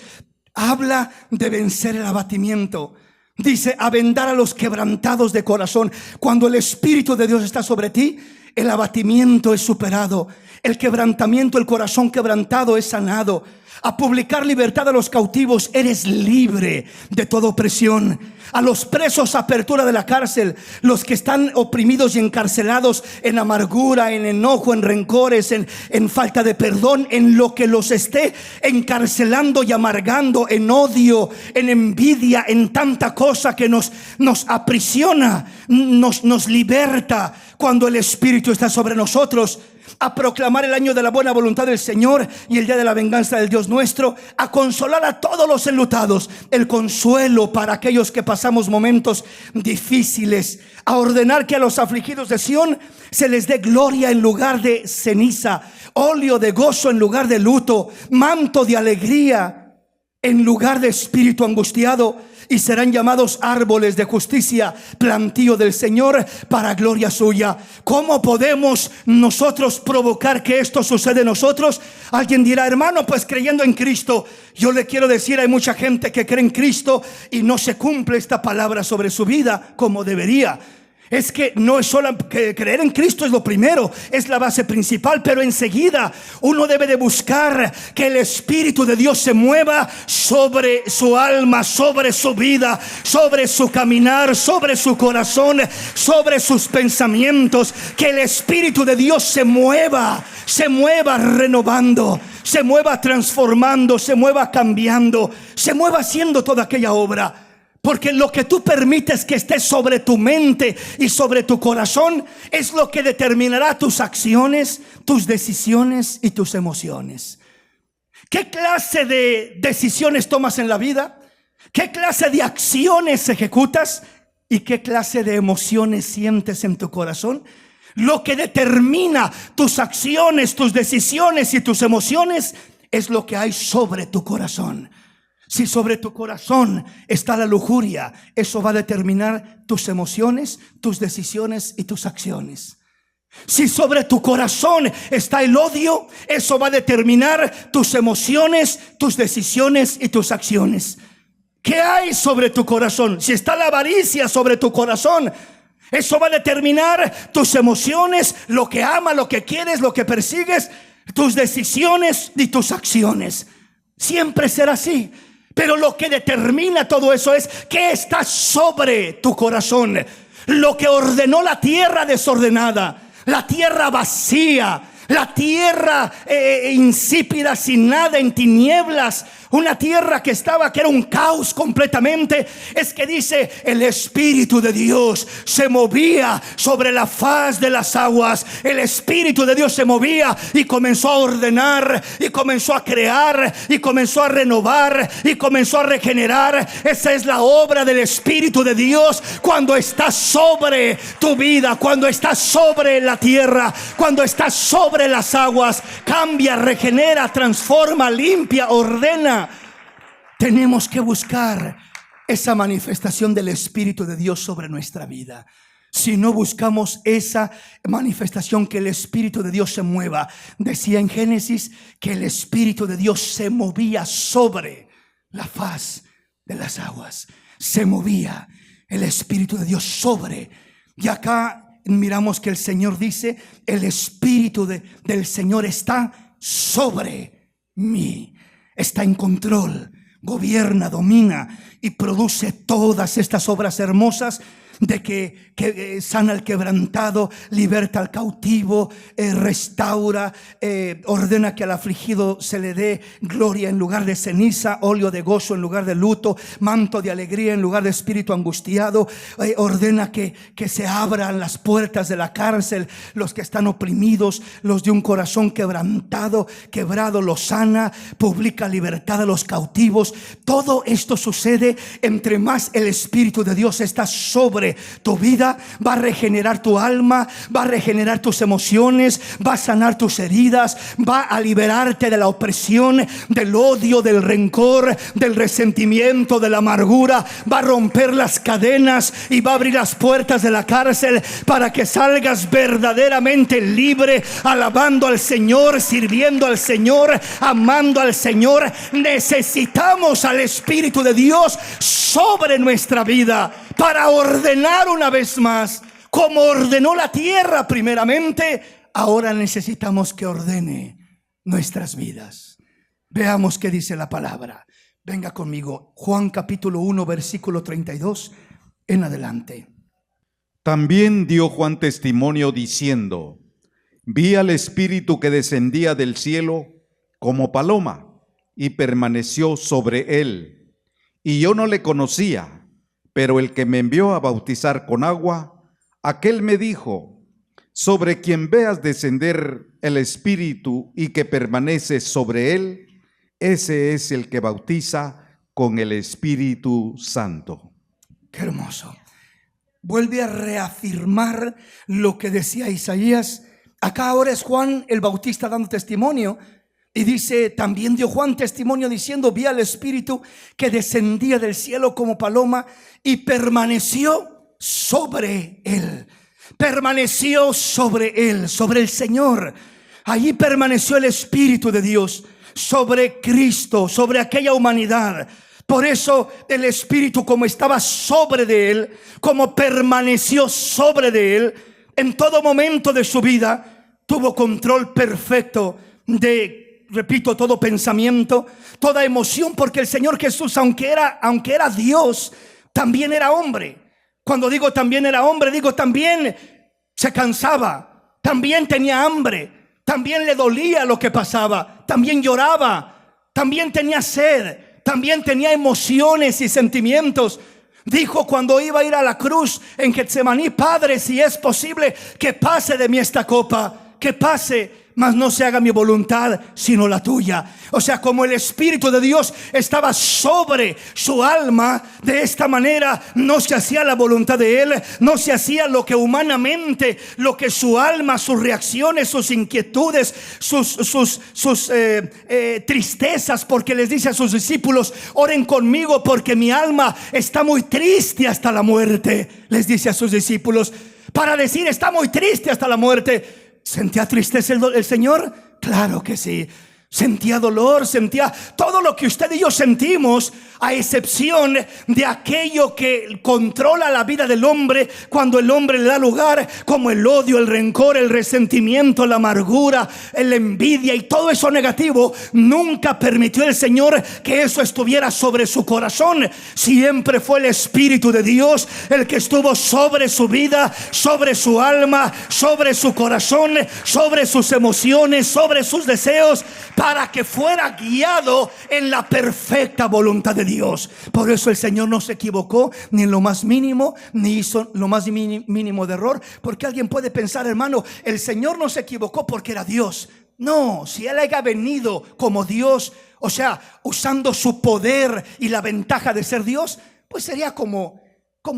Speaker 1: Habla de vencer el abatimiento. Dice: a vendar a los quebrantados de corazón. Cuando el Espíritu de Dios está sobre ti, el abatimiento es superado, el quebrantamiento, el corazón quebrantado es sanado. A publicar libertad a los cautivos, eres libre de toda opresión. A los presos, apertura de la cárcel. Los que están oprimidos y encarcelados en amargura, en enojo, en rencores, en falta de perdón, en lo que los esté encarcelando y amargando, en odio, en envidia, en tanta cosa que nos aprisiona, nos liberta. Cuando el Espíritu está sobre nosotros, a proclamar el año de la buena voluntad del Señor y el día de la venganza del Dios nuestro, a consolar a todos los enlutados, el consuelo para aquellos que pasamos momentos difíciles, a ordenar que a los afligidos de Sión se les dé gloria en lugar de ceniza, óleo de gozo en lugar de luto, manto de alegría en lugar de espíritu angustiado, y serán llamados árboles de justicia, plantío del Señor para gloria suya. ¿Cómo podemos nosotros provocar que esto suceda en nosotros? Alguien dirá: hermano, pues creyendo en Cristo. Yo le quiero decir, hay mucha gente que cree en Cristo y no se cumple esta palabra sobre su vida como debería. Es que no es solo que creer en Cristo es lo primero, es la base principal, pero enseguida uno debe de buscar que el Espíritu de Dios se mueva sobre su alma, sobre su vida, sobre su caminar, sobre su corazón, sobre sus pensamientos. Que el Espíritu de Dios se mueva renovando, se mueva transformando, se mueva cambiando, se mueva haciendo toda aquella obra. Porque lo que tú permites que esté sobre tu mente y sobre tu corazón es lo que determinará tus acciones, tus decisiones y tus emociones. ¿Qué clase de decisiones tomas en la vida? ¿Qué clase de acciones ejecutas? y qué clase de emociones sientes en tu corazón. Lo que determina tus acciones, tus decisiones y tus emociones es lo que hay sobre tu corazón. Si sobre tu corazón está la lujuria, eso va a determinar tus emociones, tus decisiones y tus acciones. Si sobre tu corazón está el odio, eso va a determinar tus emociones, tus decisiones y tus acciones. ¿Qué hay sobre tu corazón? Si está la avaricia sobre tu corazón, eso va a determinar tus emociones, lo que amas, lo que quieres, lo que persigues, tus decisiones y tus acciones. Siempre será así. Pero lo que determina todo eso es qué está sobre tu corazón. Lo que ordenó la tierra desordenada, la tierra vacía, la tierra insípida, sin nada, en tinieblas, una tierra que era un caos completamente. Es que dice, el Espíritu de Dios se movía sobre la faz de las aguas. El Espíritu de Dios se movía y comenzó a ordenar, y comenzó a crear, y comenzó a renovar, y comenzó a regenerar. Esa es la obra del Espíritu de Dios cuando está sobre tu vida, cuando está sobre la tierra, cuando está sobre las aguas. Cambia, regenera, transforma, limpia, ordena. Tenemos que buscar esa manifestación del Espíritu de Dios sobre nuestra vida. Si no buscamos esa manifestación, que el Espíritu de Dios se mueva. Decía en Génesis que el Espíritu de Dios se movía sobre la faz de las aguas. Se movía el Espíritu de Dios sobre. Y acá miramos que el Señor dice, el Espíritu del Señor está sobre mí. Está en control, gobierna, domina y produce todas estas obras hermosas de que sana al quebrantado, liberta al cautivo, restaura, ordena que al afligido se le dé gloria en lugar de ceniza, óleo de gozo en lugar de luto, manto de alegría en lugar de espíritu angustiado. Ordena que se abran las puertas de la cárcel, los que están oprimidos, los de un corazón quebrado los sana, publica libertad a los cautivos. Todo esto sucede entre más el Espíritu de Dios está sobre tu vida. Va a regenerar tu alma, va a regenerar tus emociones, va a sanar tus heridas, va a liberarte de la opresión, del odio, del rencor, del resentimiento, de la amargura. Va a romper las cadenas y va a abrir las puertas de la cárcel para que salgas verdaderamente libre, alabando al Señor, sirviendo al Señor, amando al Señor. Necesitamos al Espíritu de Dios sobre nuestra vida para ordenar una vez más, como ordenó la tierra primeramente. Ahora necesitamos que ordene nuestras vidas. Veamos qué dice la palabra. Venga conmigo, Juan capítulo 1 versículo 32 en adelante.
Speaker 2: También dio Juan testimonio diciendo: vi al Espíritu que descendía del cielo como paloma y permaneció sobre él. Y yo no le conocía, pero el que me envió a bautizar con agua, aquel me dijo: sobre quien veas descender el Espíritu y que permanece sobre él, ese es el que bautiza con el Espíritu Santo.
Speaker 1: Qué hermoso. Vuelve a reafirmar lo que decía Isaías. Acá ahora es Juan el Bautista dando testimonio. Y dice, también dio Juan testimonio diciendo: vi al Espíritu que descendía del cielo como paloma y permaneció sobre él. Permaneció sobre él, sobre el Señor. Allí permaneció el Espíritu de Dios sobre Cristo, sobre aquella humanidad. Por eso el Espíritu, como estaba sobre de él, como permaneció sobre de él, en todo momento de su vida tuvo control perfecto de, repito, todo pensamiento, toda emoción, porque el Señor Jesús, aunque era Dios, también era hombre. Cuando digo también era hombre, digo también se cansaba, también tenía hambre, también le dolía lo que pasaba, también lloraba, también tenía sed, también tenía emociones y sentimientos. Dijo cuando iba a ir a la cruz en Getsemaní: Padre, si es posible, que pase de mí esta copa, que pase.
Speaker 3: mas no se haga mi voluntad sino la tuya. O sea, como el Espíritu de Dios estaba sobre su alma, de esta manera no se hacía la voluntad de Él, no se hacía lo que humanamente, lo que su alma, sus reacciones, sus inquietudes, sus tristezas, porque les dice a sus discípulos: oren conmigo porque mi alma está muy triste hasta la muerte. Les dice a sus discípulos, para decir está muy triste hasta la muerte. ¿Sentía tristeza el Señor? Claro que sí. Sentía dolor, sentía todo lo que usted y yo sentimos, a excepción de aquello que controla la vida del hombre cuando el hombre le da lugar, como el odio, el rencor, el resentimiento, la amargura, la envidia y todo eso negativo. Nunca permitió el Señor que eso estuviera sobre su corazón. Siempre fue el Espíritu de Dios el que estuvo sobre su vida, sobre su alma, sobre su corazón, sobre sus emociones, sobre sus deseos, para que fuera guiado en la perfecta voluntad de Dios. Por eso el Señor no se equivocó ni en lo más mínimo, ni hizo lo más mínimo de error. Porque alguien puede pensar, hermano, el Señor no se equivocó porque era Dios. No, si Él haya venido como Dios, o sea, usando su poder y la ventaja de ser Dios, pues sería como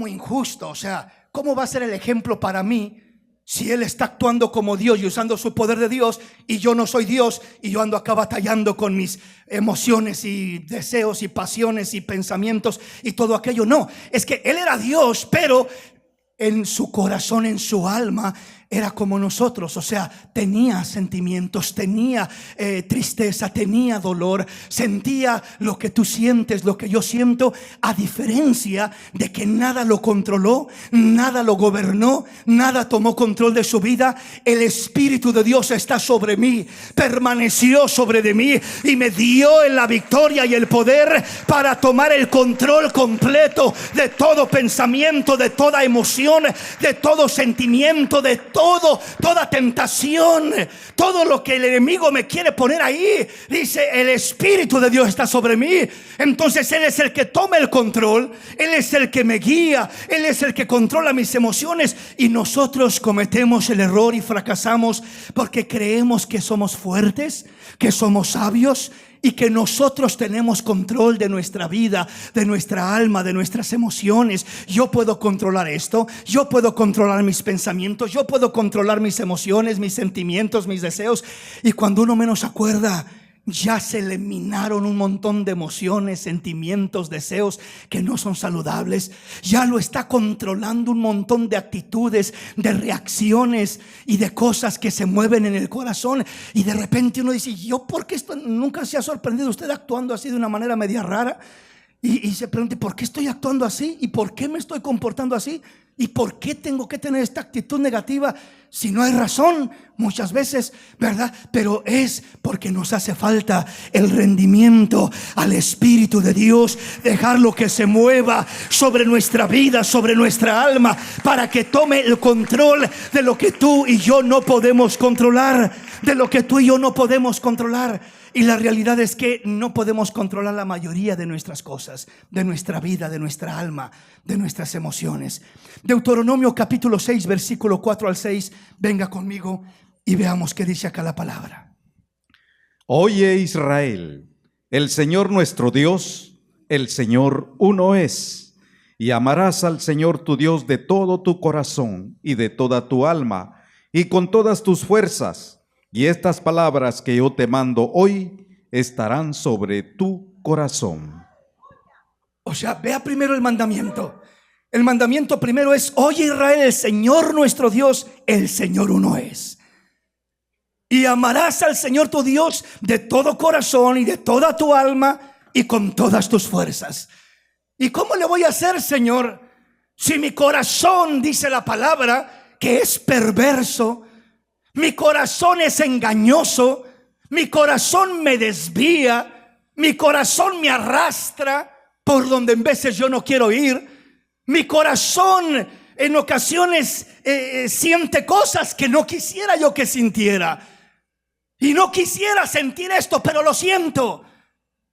Speaker 3: injusto. O sea, ¿cómo va a ser el ejemplo para mí si Él está actuando como Dios y usando su poder de Dios, y yo no soy Dios y yo ando acá batallando con mis emociones y deseos y pasiones y pensamientos y todo aquello? No, es que Él era Dios, pero en su corazón, en su alma, era como nosotros. O sea, tenía sentimientos, tenía tristeza, tenía dolor, sentía lo que tú sientes, lo que yo siento, a diferencia de que nada lo controló, nada lo gobernó, nada tomó control de su vida. El Espíritu de Dios está sobre mí, permaneció sobre de mí y me dio en la victoria y el poder para tomar el control completo de todo pensamiento, de toda emoción, de todo sentimiento, de toda tentación, todo lo que el enemigo me quiere poner ahí. Dice: el Espíritu de Dios está sobre mí. Entonces Él es el que toma el control, Él es el que me guía, Él es el que controla mis emociones. Y nosotros cometemos el error y fracasamos porque creemos que somos fuertes, que somos sabios y que nosotros tenemos control de nuestra vida, de nuestra alma, de nuestras emociones. Yo puedo controlar esto, yo puedo controlar mis pensamientos, yo puedo controlar mis emociones, mis sentimientos, mis deseos. Y cuando uno menos acuerda, ya se eliminaron un montón de emociones, sentimientos, deseos que no son saludables. Ya lo está controlando un montón de actitudes, de reacciones y de cosas que se mueven en el corazón. Y de repente uno dice: ¿yo por qué esto? ¿Nunca se ha sorprendido usted actuando así de una manera media rara? Y se pregunta: ¿por qué estoy actuando así? ¿Y por qué me estoy comportando así? ¿Y por qué tengo que tener esta actitud negativa si no hay razón? Muchas veces, ¿verdad? Pero es porque nos hace falta el rendimiento al Espíritu de Dios, dejarlo que se mueva sobre nuestra vida, sobre nuestra alma, para que tome el control de lo que tú y yo no podemos controlar, de lo que tú y yo no podemos controlar. Y la realidad es que no podemos controlar la mayoría de nuestras cosas, de nuestra vida, de nuestra alma, de nuestras emociones. Deuteronomio capítulo 6, versículo 4 al 6. Venga conmigo y veamos qué dice acá la palabra.
Speaker 2: Oye, Israel, el Señor nuestro Dios, el Señor uno es. Y amarás al Señor tu Dios de todo tu corazón y de toda tu alma y con todas tus fuerzas. Y estas palabras que yo te mando hoy estarán sobre tu corazón.
Speaker 3: O sea, vea primero el mandamiento. El mandamiento primero es: oye, Israel, el Señor nuestro Dios, el Señor uno es. Y amarás al Señor tu Dios de todo corazón y de toda tu alma y con todas tus fuerzas. ¿Y cómo le voy a hacer, Señor, si mi corazón, dice la palabra, que es perverso? Mi corazón es engañoso, mi corazón me desvía, mi corazón me arrastra por donde en veces yo no quiero ir. Mi corazón en ocasiones siente cosas que no quisiera yo que sintiera. Y no quisiera sentir esto, pero lo siento.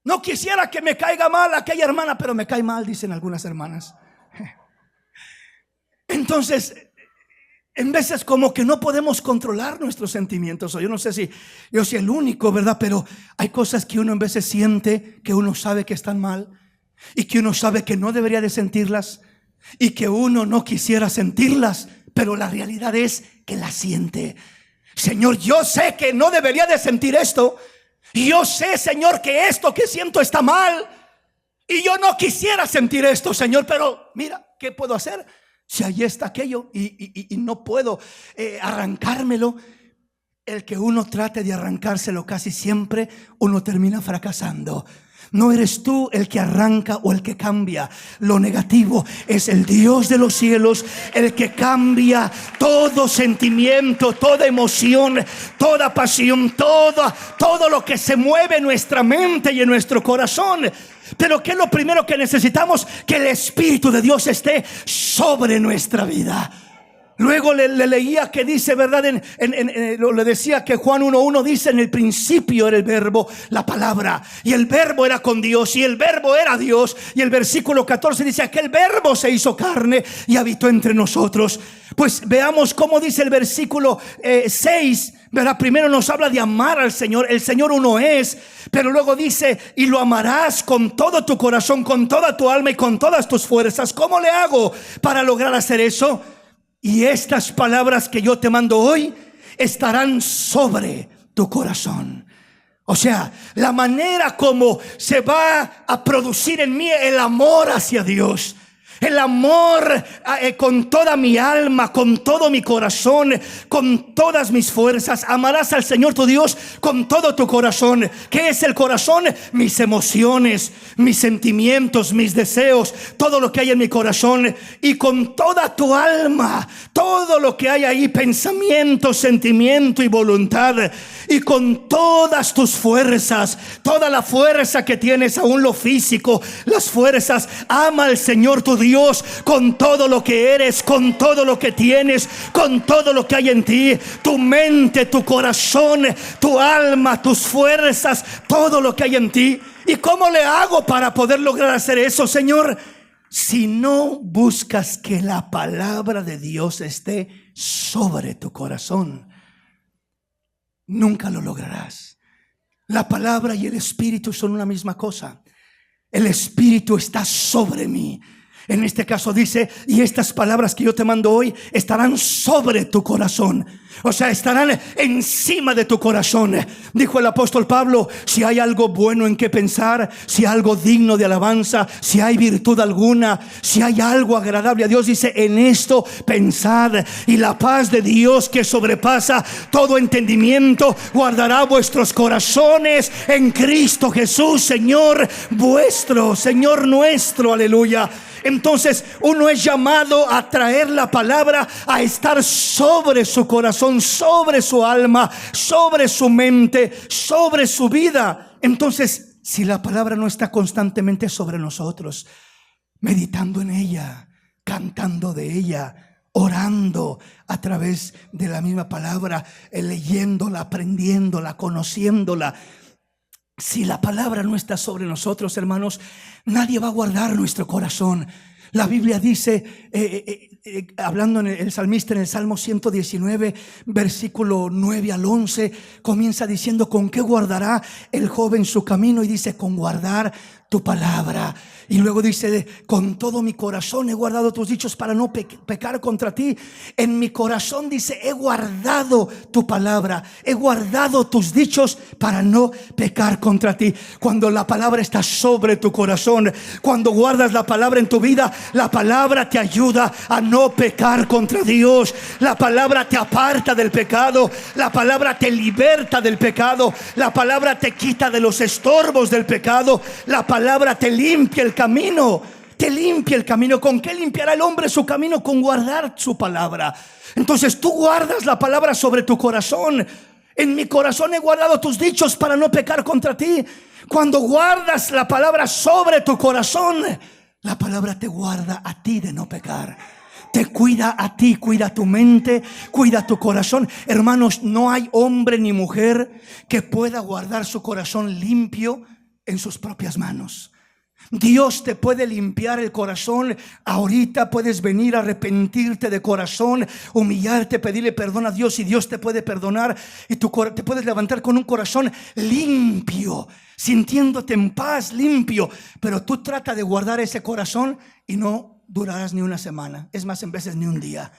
Speaker 3: No quisiera que me caiga mal aquella hermana, pero me cae mal, dicen algunas hermanas. Entonces, en veces como que no podemos controlar nuestros sentimientos. O yo no sé si yo soy el único, ¿verdad? Pero hay cosas que uno en veces siente, que uno sabe que están mal y que uno sabe que no debería de sentirlas y que uno no quisiera sentirlas, pero la realidad es que las siente. Señor, yo sé que no debería de sentir esto. Yo sé, Señor, que esto que siento está mal y yo no quisiera sentir esto, Señor, pero mira, ¿qué puedo hacer? Si ahí está aquello y no puedo arrancármelo. El que uno trate de arrancárselo, casi siempre uno termina fracasando. No eres tú el que arranca o el que cambia lo negativo. Es el Dios de los cielos el que cambia todo sentimiento, toda emoción, toda pasión, todo lo que se mueve en nuestra mente y en nuestro corazón. Pero ¿qué es lo primero que necesitamos? Que el Espíritu de Dios esté sobre nuestra vida. Luego le leía que dice, ¿verdad? Le decía que Juan 1:1 dice: en el principio era el verbo, la palabra, y el verbo era con Dios, y el verbo era Dios. Y el versículo 14 dice: aquel verbo se hizo carne y habitó entre nosotros. Pues veamos cómo dice el versículo 6, ¿verdad? Primero nos habla de amar al Señor. El Señor uno es, pero luego dice: y lo amarás con todo tu corazón, con toda tu alma y con todas tus fuerzas. ¿Cómo le hago para lograr hacer eso? Y estas palabras que yo te mando hoy estarán sobre tu corazón. O sea, la manera como se va a producir en mí el amor hacia Dios, el amor con toda mi alma, con todo mi corazón, con todas mis fuerzas. Amarás al Señor tu Dios con todo tu corazón. ¿Qué es el corazón? Mis emociones, mis sentimientos, mis deseos, todo lo que hay en mi corazón. Y con toda tu alma, todo lo que hay ahí, pensamiento, sentimiento y voluntad. Y con todas tus fuerzas, toda la fuerza que tienes, aún lo físico, las fuerzas. Ama al Señor tu Dios con todo lo que eres, con todo lo que tienes, con todo lo que hay en ti, tu mente, tu corazón, tu alma, tus fuerzas, todo lo que hay en ti. ¿Y cómo le hago para poder lograr hacer eso, Señor? Si no buscas que la palabra de Dios esté sobre tu corazón, nunca lo lograrás. La palabra y el Espíritu son una misma cosa. El Espíritu está sobre mí. En este caso dice: y estas palabras que yo te mando hoy estarán sobre tu corazón. O sea, estarán encima de tu corazón. Dijo el apóstol Pablo: si hay algo bueno en que pensar, si hay algo digno de alabanza, si hay virtud alguna, si hay algo agradable a Dios, dice: en esto pensad, y la paz de Dios que sobrepasa todo entendimiento guardará vuestros corazones en Cristo Jesús, Señor vuestro, Señor nuestro. Aleluya. Entonces uno es llamado a traer la palabra, a estar sobre su corazón, sobre su alma, sobre su mente, sobre su vida. Entonces, si la palabra no está constantemente sobre nosotros, meditando en ella, cantando de ella, orando a través de la misma palabra, leyéndola, aprendiéndola, conociéndola. Si la palabra no está sobre nosotros, hermanos, nadie va a guardar nuestro corazón. La Biblia dice, hablando en el salmista en el Salmo 119, versículo 9 al 11, comienza diciendo: ¿con qué guardará el joven su camino? Y dice: con guardar tu palabra. Y luego dice: con todo mi corazón he guardado tus dichos para no pecar contra ti. En mi corazón, dice, he guardado tu palabra, he guardado tus dichos para no pecar contra ti. Cuando la palabra está sobre tu corazón, cuando guardas la palabra en tu vida, la palabra te ayuda a no pecar contra Dios. La palabra te aparta del pecado, la palabra te liberta del pecado, la palabra te quita de los estorbos del pecado, la palabra te limpia el camino, te limpia el camino. ¿Con qué limpiará el hombre su camino? Con guardar su palabra. Entonces tú guardas la palabra sobre tu corazón. En mi corazón he guardado tus dichos para no pecar contra ti. Cuando guardas la palabra sobre tu corazón, la palabra te guarda a ti de no pecar. Te cuida a ti, cuida tu mente, cuida tu corazón. Hermanos, no hay hombre ni mujer que pueda guardar su corazón limpio en sus propias manos. Dios te puede limpiar el corazón. Ahorita puedes venir a arrepentirte de corazón, humillarte, pedirle perdón a Dios, y Dios te puede perdonar, y te puedes levantar con un corazón limpio, sintiéndote en paz, limpio. Pero tú trata de guardar ese corazón y no durarás ni una semana, es más, en veces ni un día,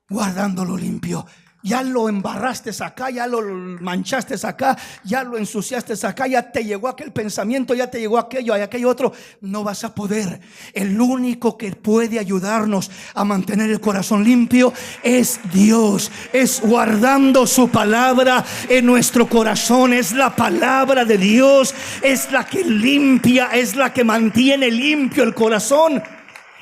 Speaker 3: guardándolo limpio. Ya lo embarraste acá, ya lo manchaste acá, ya lo ensuciaste acá, ya te llegó aquel pensamiento, ya te llegó aquello y aquello otro. No vas a poder. El único que puede ayudarnos a mantener el corazón limpio es Dios. Es guardando su palabra en nuestro corazón. Es la palabra de Dios, es la que limpia, es la que mantiene limpio el corazón.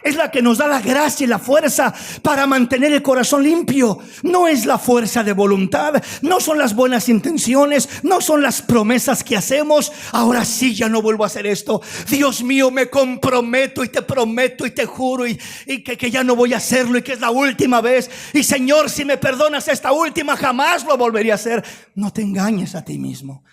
Speaker 3: Es la que nos da la gracia y la fuerza para mantener el corazón limpio. No es la fuerza de voluntad, no son las buenas intenciones, no son las promesas que hacemos. Ahora sí, ya no vuelvo a hacer esto. Dios mío, me comprometo y te prometo y te juro y que ya no voy a hacerlo, y que es la última vez. Y Señor, si me perdonas esta última, jamás lo volvería a hacer. No te engañes a ti mismo.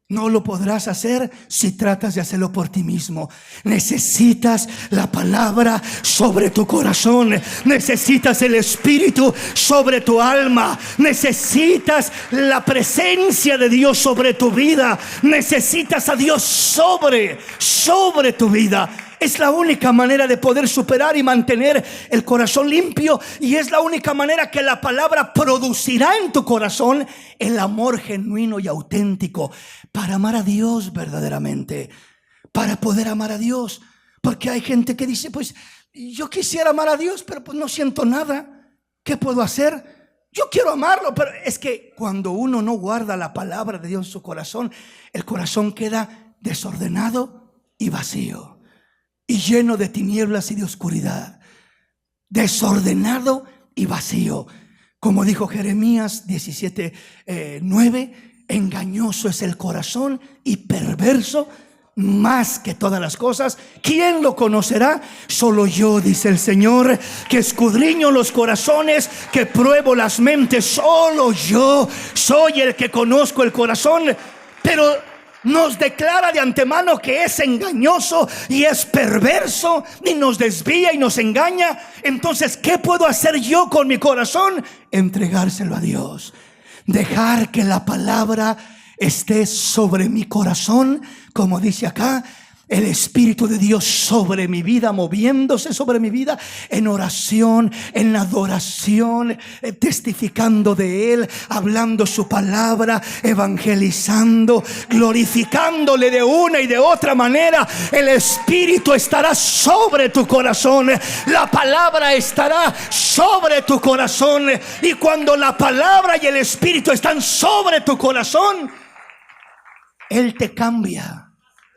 Speaker 3: No lo podrás hacer si tratas de hacerlo por ti mismo. Necesitas la palabra sobre tu corazón. Necesitas el Espíritu sobre tu alma. Necesitas la presencia de Dios sobre tu vida. Necesitas a Dios sobre tu vida. Es la única manera de poder superar y mantener el corazón limpio, y es la única manera que la palabra producirá en tu corazón el amor genuino y auténtico para amar a Dios verdaderamente, para poder amar a Dios. Porque hay gente que dice, pues yo quisiera amar a Dios, pero pues no siento nada. ¿Qué puedo hacer? Yo quiero amarlo, pero es que cuando uno no guarda la palabra de Dios en su corazón, el corazón queda desordenado y vacío, y lleno de tinieblas y de oscuridad, desordenado y vacío. Como dijo Jeremías 17:9, engañoso es el corazón y perverso más que todas las cosas. ¿Quién lo conocerá? Solo yo, dice el Señor, que escudriño los corazones, que pruebo las mentes. Solo yo soy el que conozco el corazón. Pero nos declara de antemano que es engañoso y es perverso, y nos desvía y nos engaña. Entonces, ¿qué puedo hacer yo con mi corazón? Entregárselo a Dios. Dejar que la palabra esté sobre mi corazón, como dice acá, el Espíritu de Dios sobre mi vida, moviéndose sobre mi vida en oración, en adoración, testificando de Él, hablando su palabra, evangelizando, glorificándole de una y de otra manera. El Espíritu estará sobre tu corazón, la palabra estará sobre tu corazón, y cuando la palabra y el Espíritu están sobre tu corazón, Él te cambia.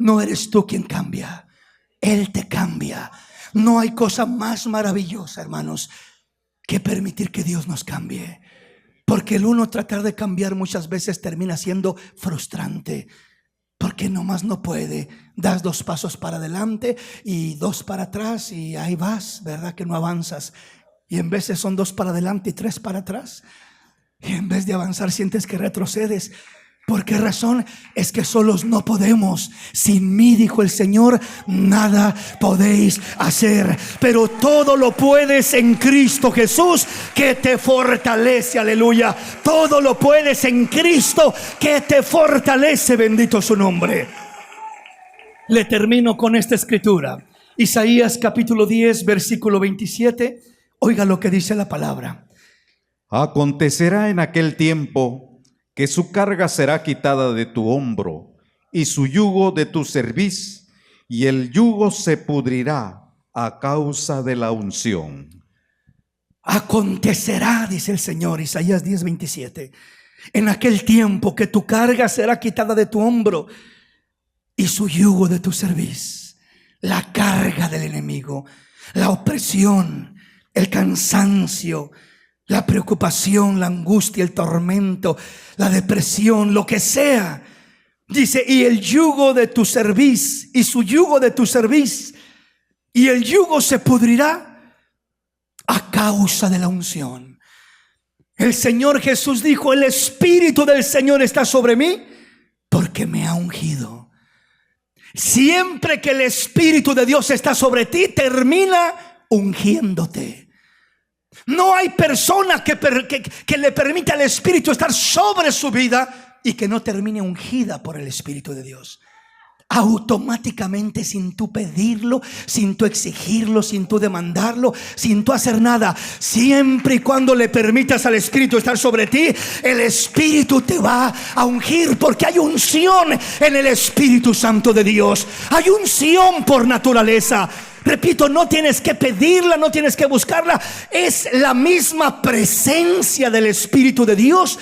Speaker 3: No eres tú quien cambia, Él te cambia. No hay cosa más maravillosa, hermanos, que permitir que Dios nos cambie. Porque el uno tratar de cambiar muchas veces termina siendo frustrante, porque nomás no puede. Das 2 pasos para adelante y 2 para atrás, y ahí vas, ¿verdad? Que no avanzas. Y en veces son 2 para adelante y 3 para atrás, y en vez de avanzar sientes que retrocedes. ¿Por qué razón? Es que solos no podemos. Sin mí, dijo el Señor, nada podéis hacer, pero todo lo puedes en Cristo Jesús, que te fortalece. Aleluya. Todo lo puedes en Cristo, que te fortalece. Bendito su nombre. Le termino con esta escritura. Isaías capítulo 10, versículo 27. Oiga lo que dice la palabra.
Speaker 2: Acontecerá en aquel tiempo que su carga será quitada de tu hombro y su yugo de tu cerviz, y el yugo se pudrirá a causa de la unción.
Speaker 3: Acontecerá, dice el Señor, Isaías 10:27, en aquel tiempo que tu carga será quitada de tu hombro y su yugo de tu cerviz. La carga del enemigo, la opresión, el cansancio, la preocupación, la angustia, el tormento, la depresión, lo que sea. Dice, y el yugo de tu cerviz, y su yugo de tu cerviz, y el yugo se pudrirá a causa de la unción. El Señor Jesús dijo, el Espíritu del Señor está sobre mí porque me ha ungido. Siempre que el Espíritu de Dios está sobre ti, termina ungiéndote. No hay persona que le permita al Espíritu estar sobre su vida y que no termine ungida por el Espíritu de Dios. Automáticamente, sin tú pedirlo, sin tú exigirlo, sin tú demandarlo, sin tú hacer nada, siempre y cuando le permitas al Espíritu estar sobre ti, el Espíritu te va a ungir, porque hay unción en el Espíritu Santo de Dios. Hay unción por naturaleza. Repito, no tienes que pedirla, no tienes que buscarla. Es la misma presencia del Espíritu de Dios.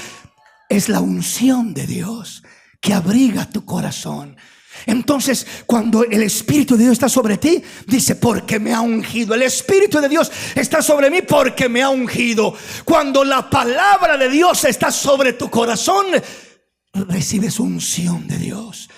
Speaker 3: Es la unción de Dios que abriga tu corazón. Entonces, cuando el Espíritu de Dios está sobre ti, dice: porque me ha ungido. El Espíritu de Dios está sobre mí porque me ha ungido. Cuando la palabra de Dios está sobre tu corazón, recibes unción de Dios.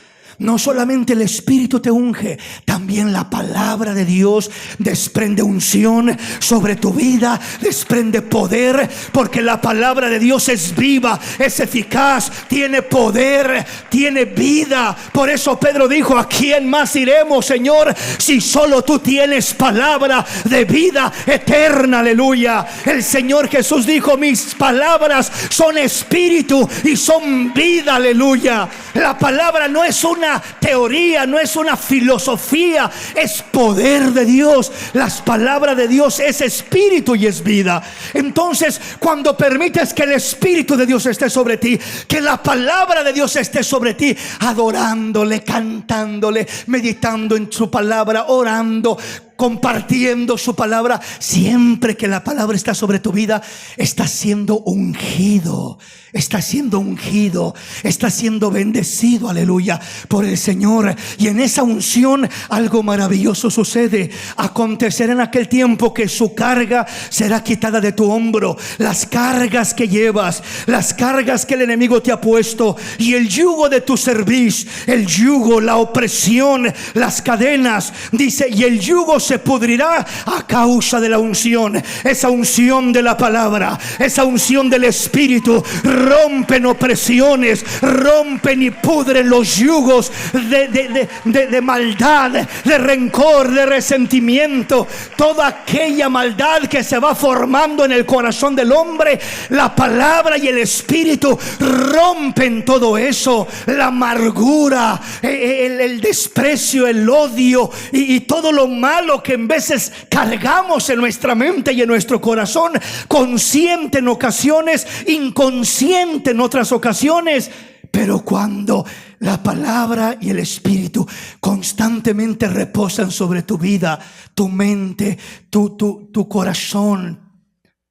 Speaker 3: No solamente el Espíritu te unge, también la palabra de Dios desprende unción sobre tu vida, desprende poder, porque la palabra de Dios es viva, es eficaz, tiene poder, tiene vida. Por eso Pedro dijo: ¿a quién más iremos, Señor, si solo tú tienes palabra de vida eterna? Aleluya. El Señor Jesús dijo: mis palabras son espíritu y son vida. Aleluya. La palabra no es una teoría, no es una filosofía, es poder de Dios. Las palabras de Dios es espíritu y es vida. Entonces, cuando permites que el Espíritu de Dios esté sobre ti, que la palabra de Dios esté sobre ti, adorándole, cantándole, meditando en su palabra, orando, compartiendo su palabra, siempre que la palabra está sobre tu vida, estás siendo ungido, estás siendo ungido, estás siendo bendecido, aleluya, por el Señor. Y en esa unción algo maravilloso sucede. Acontecerá en aquel tiempo que su carga será quitada de tu hombro, las cargas que llevas, las cargas que el enemigo te ha puesto, y el yugo de tu cerviz, el yugo, la opresión, las cadenas, dice, y el yugo se pudrirá a causa de la unción. Esa unción de la palabra, esa unción del Espíritu, rompen opresiones, rompen y pudren los yugos de maldad, de rencor, de resentimiento. Toda aquella maldad que se va formando en el corazón del hombre, la palabra y el Espíritu rompen todo eso. La amargura, el desprecio, el odio y todo lo malo que en veces cargamos en nuestra mente y en nuestro corazón, consciente en ocasiones, inconsciente en otras ocasiones. Pero cuando la palabra y el Espíritu constantemente reposan sobre tu vida, tu mente, tu corazón,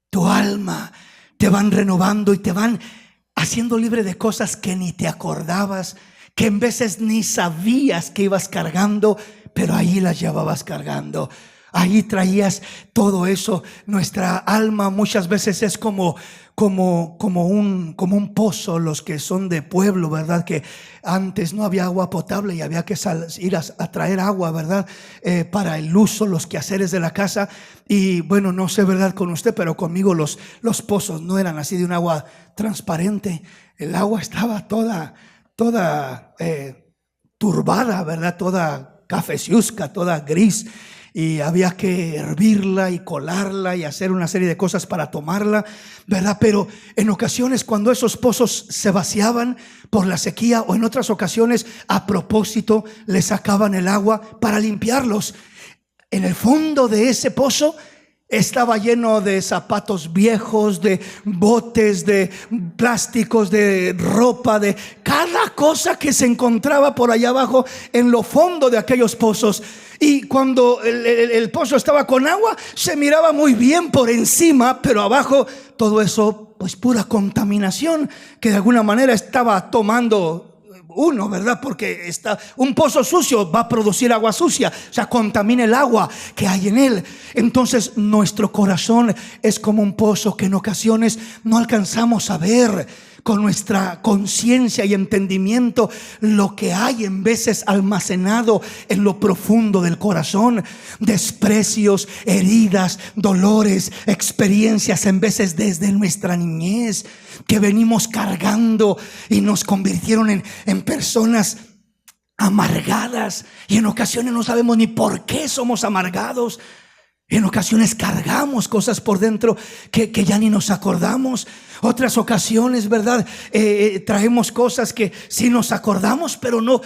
Speaker 3: tu alma, te van renovando y te van haciendo libre de cosas que ni te acordabas, que en veces ni sabías que ibas cargando, pero ahí las llevabas cargando. Ahí traías todo eso. Nuestra alma muchas veces es como un pozo. Los que son de pueblo, ¿verdad? Que antes no había agua potable y había que ir a traer agua, ¿verdad? Para el uso, los quehaceres de la casa. Y bueno, no sé, ¿verdad? Con usted, pero conmigo los pozos no eran así de un agua transparente. El agua estaba toda turbada, ¿verdad? Toda cafeciusca, toda gris. Y había que hervirla y colarla y hacer una serie de cosas para tomarla, ¿verdad? Pero en ocasiones, cuando esos pozos se vaciaban por la sequía, o en otras ocasiones a propósito le sacaban el agua para limpiarlos, en el fondo de ese pozo estaba lleno de zapatos viejos, de botes, de plásticos, de ropa, de cada cosa que se encontraba por allá abajo en lo fondo de aquellos pozos. Y cuando el pozo estaba con agua, se miraba muy bien por encima, pero abajo todo eso, pues pura contaminación que de alguna manera estaba tomando uno, ¿verdad? Porque un pozo sucio va a producir agua sucia, o sea, contamina el agua que hay en él. Entonces nuestro corazón es como un pozo que en ocasiones no alcanzamos a ver con nuestra conciencia y entendimiento lo que hay en veces almacenado en lo profundo del corazón. Desprecios, heridas, dolores, experiencias en veces desde nuestra niñez que venimos cargando y nos convirtieron en personas amargadas, y en ocasiones no sabemos ni por qué somos amargados. En ocasiones cargamos cosas por dentro que ya ni nos acordamos. Otras ocasiones, ¿verdad? Traemos cosas que sí nos acordamos, pero no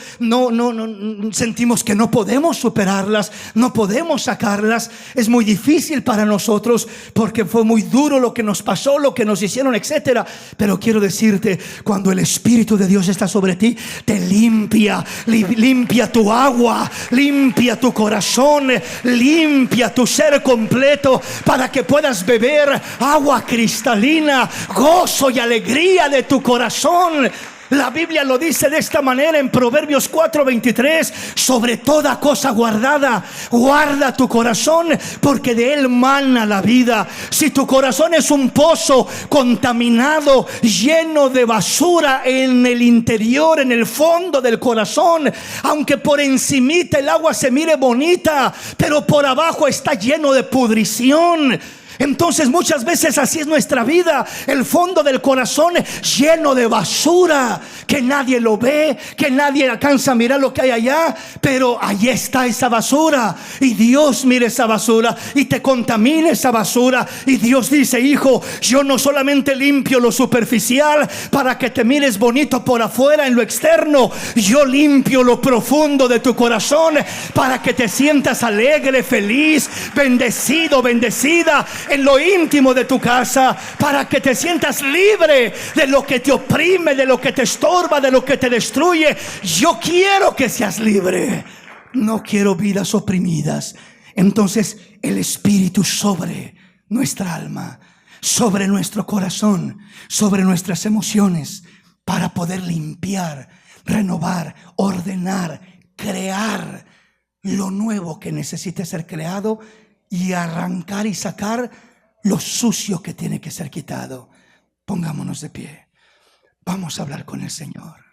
Speaker 3: sentimos que no podemos superarlas, no podemos sacarlas. Es muy difícil para nosotros porque fue muy duro lo que nos pasó, lo que nos hicieron, etcétera. Pero quiero decirte, cuando el Espíritu de Dios está sobre ti, te limpia tu agua, limpia tu corazón, limpia tu ser completo, para que puedas beber agua cristalina, gozo y alegría de tu corazón. La Biblia lo dice de esta manera en Proverbios 4:23: sobre toda cosa guardada, guarda tu corazón, porque de él mana la vida. Si tu corazón es un pozo contaminado, lleno de basura en el interior, en el fondo del corazón, aunque por encimita el agua se mire bonita, pero por abajo está lleno de pudrición. Entonces muchas veces así es nuestra vida, el fondo del corazón lleno de basura, que nadie lo ve, que nadie alcanza a mirar lo que hay allá, pero ahí está esa basura, y Dios mira esa basura y te contamina esa basura. Y Dios dice: hijo, yo no solamente limpio lo superficial para que te mires bonito por afuera en lo externo, yo limpio lo profundo de tu corazón para que te sientas alegre, feliz, bendecido, bendecida en lo íntimo de tu casa, para que te sientas libre de lo que te oprime, de lo que te estorba, de lo que te destruye. Yo quiero que seas libre, no quiero vidas oprimidas. Entonces el Espíritu sobre nuestra alma, sobre nuestro corazón, sobre nuestras emociones, para poder limpiar, renovar, ordenar, crear lo nuevo que necesite ser creado, y arrancar y sacar lo sucio que tiene que ser quitado. Pongámonos de pie. Vamos a hablar con el Señor.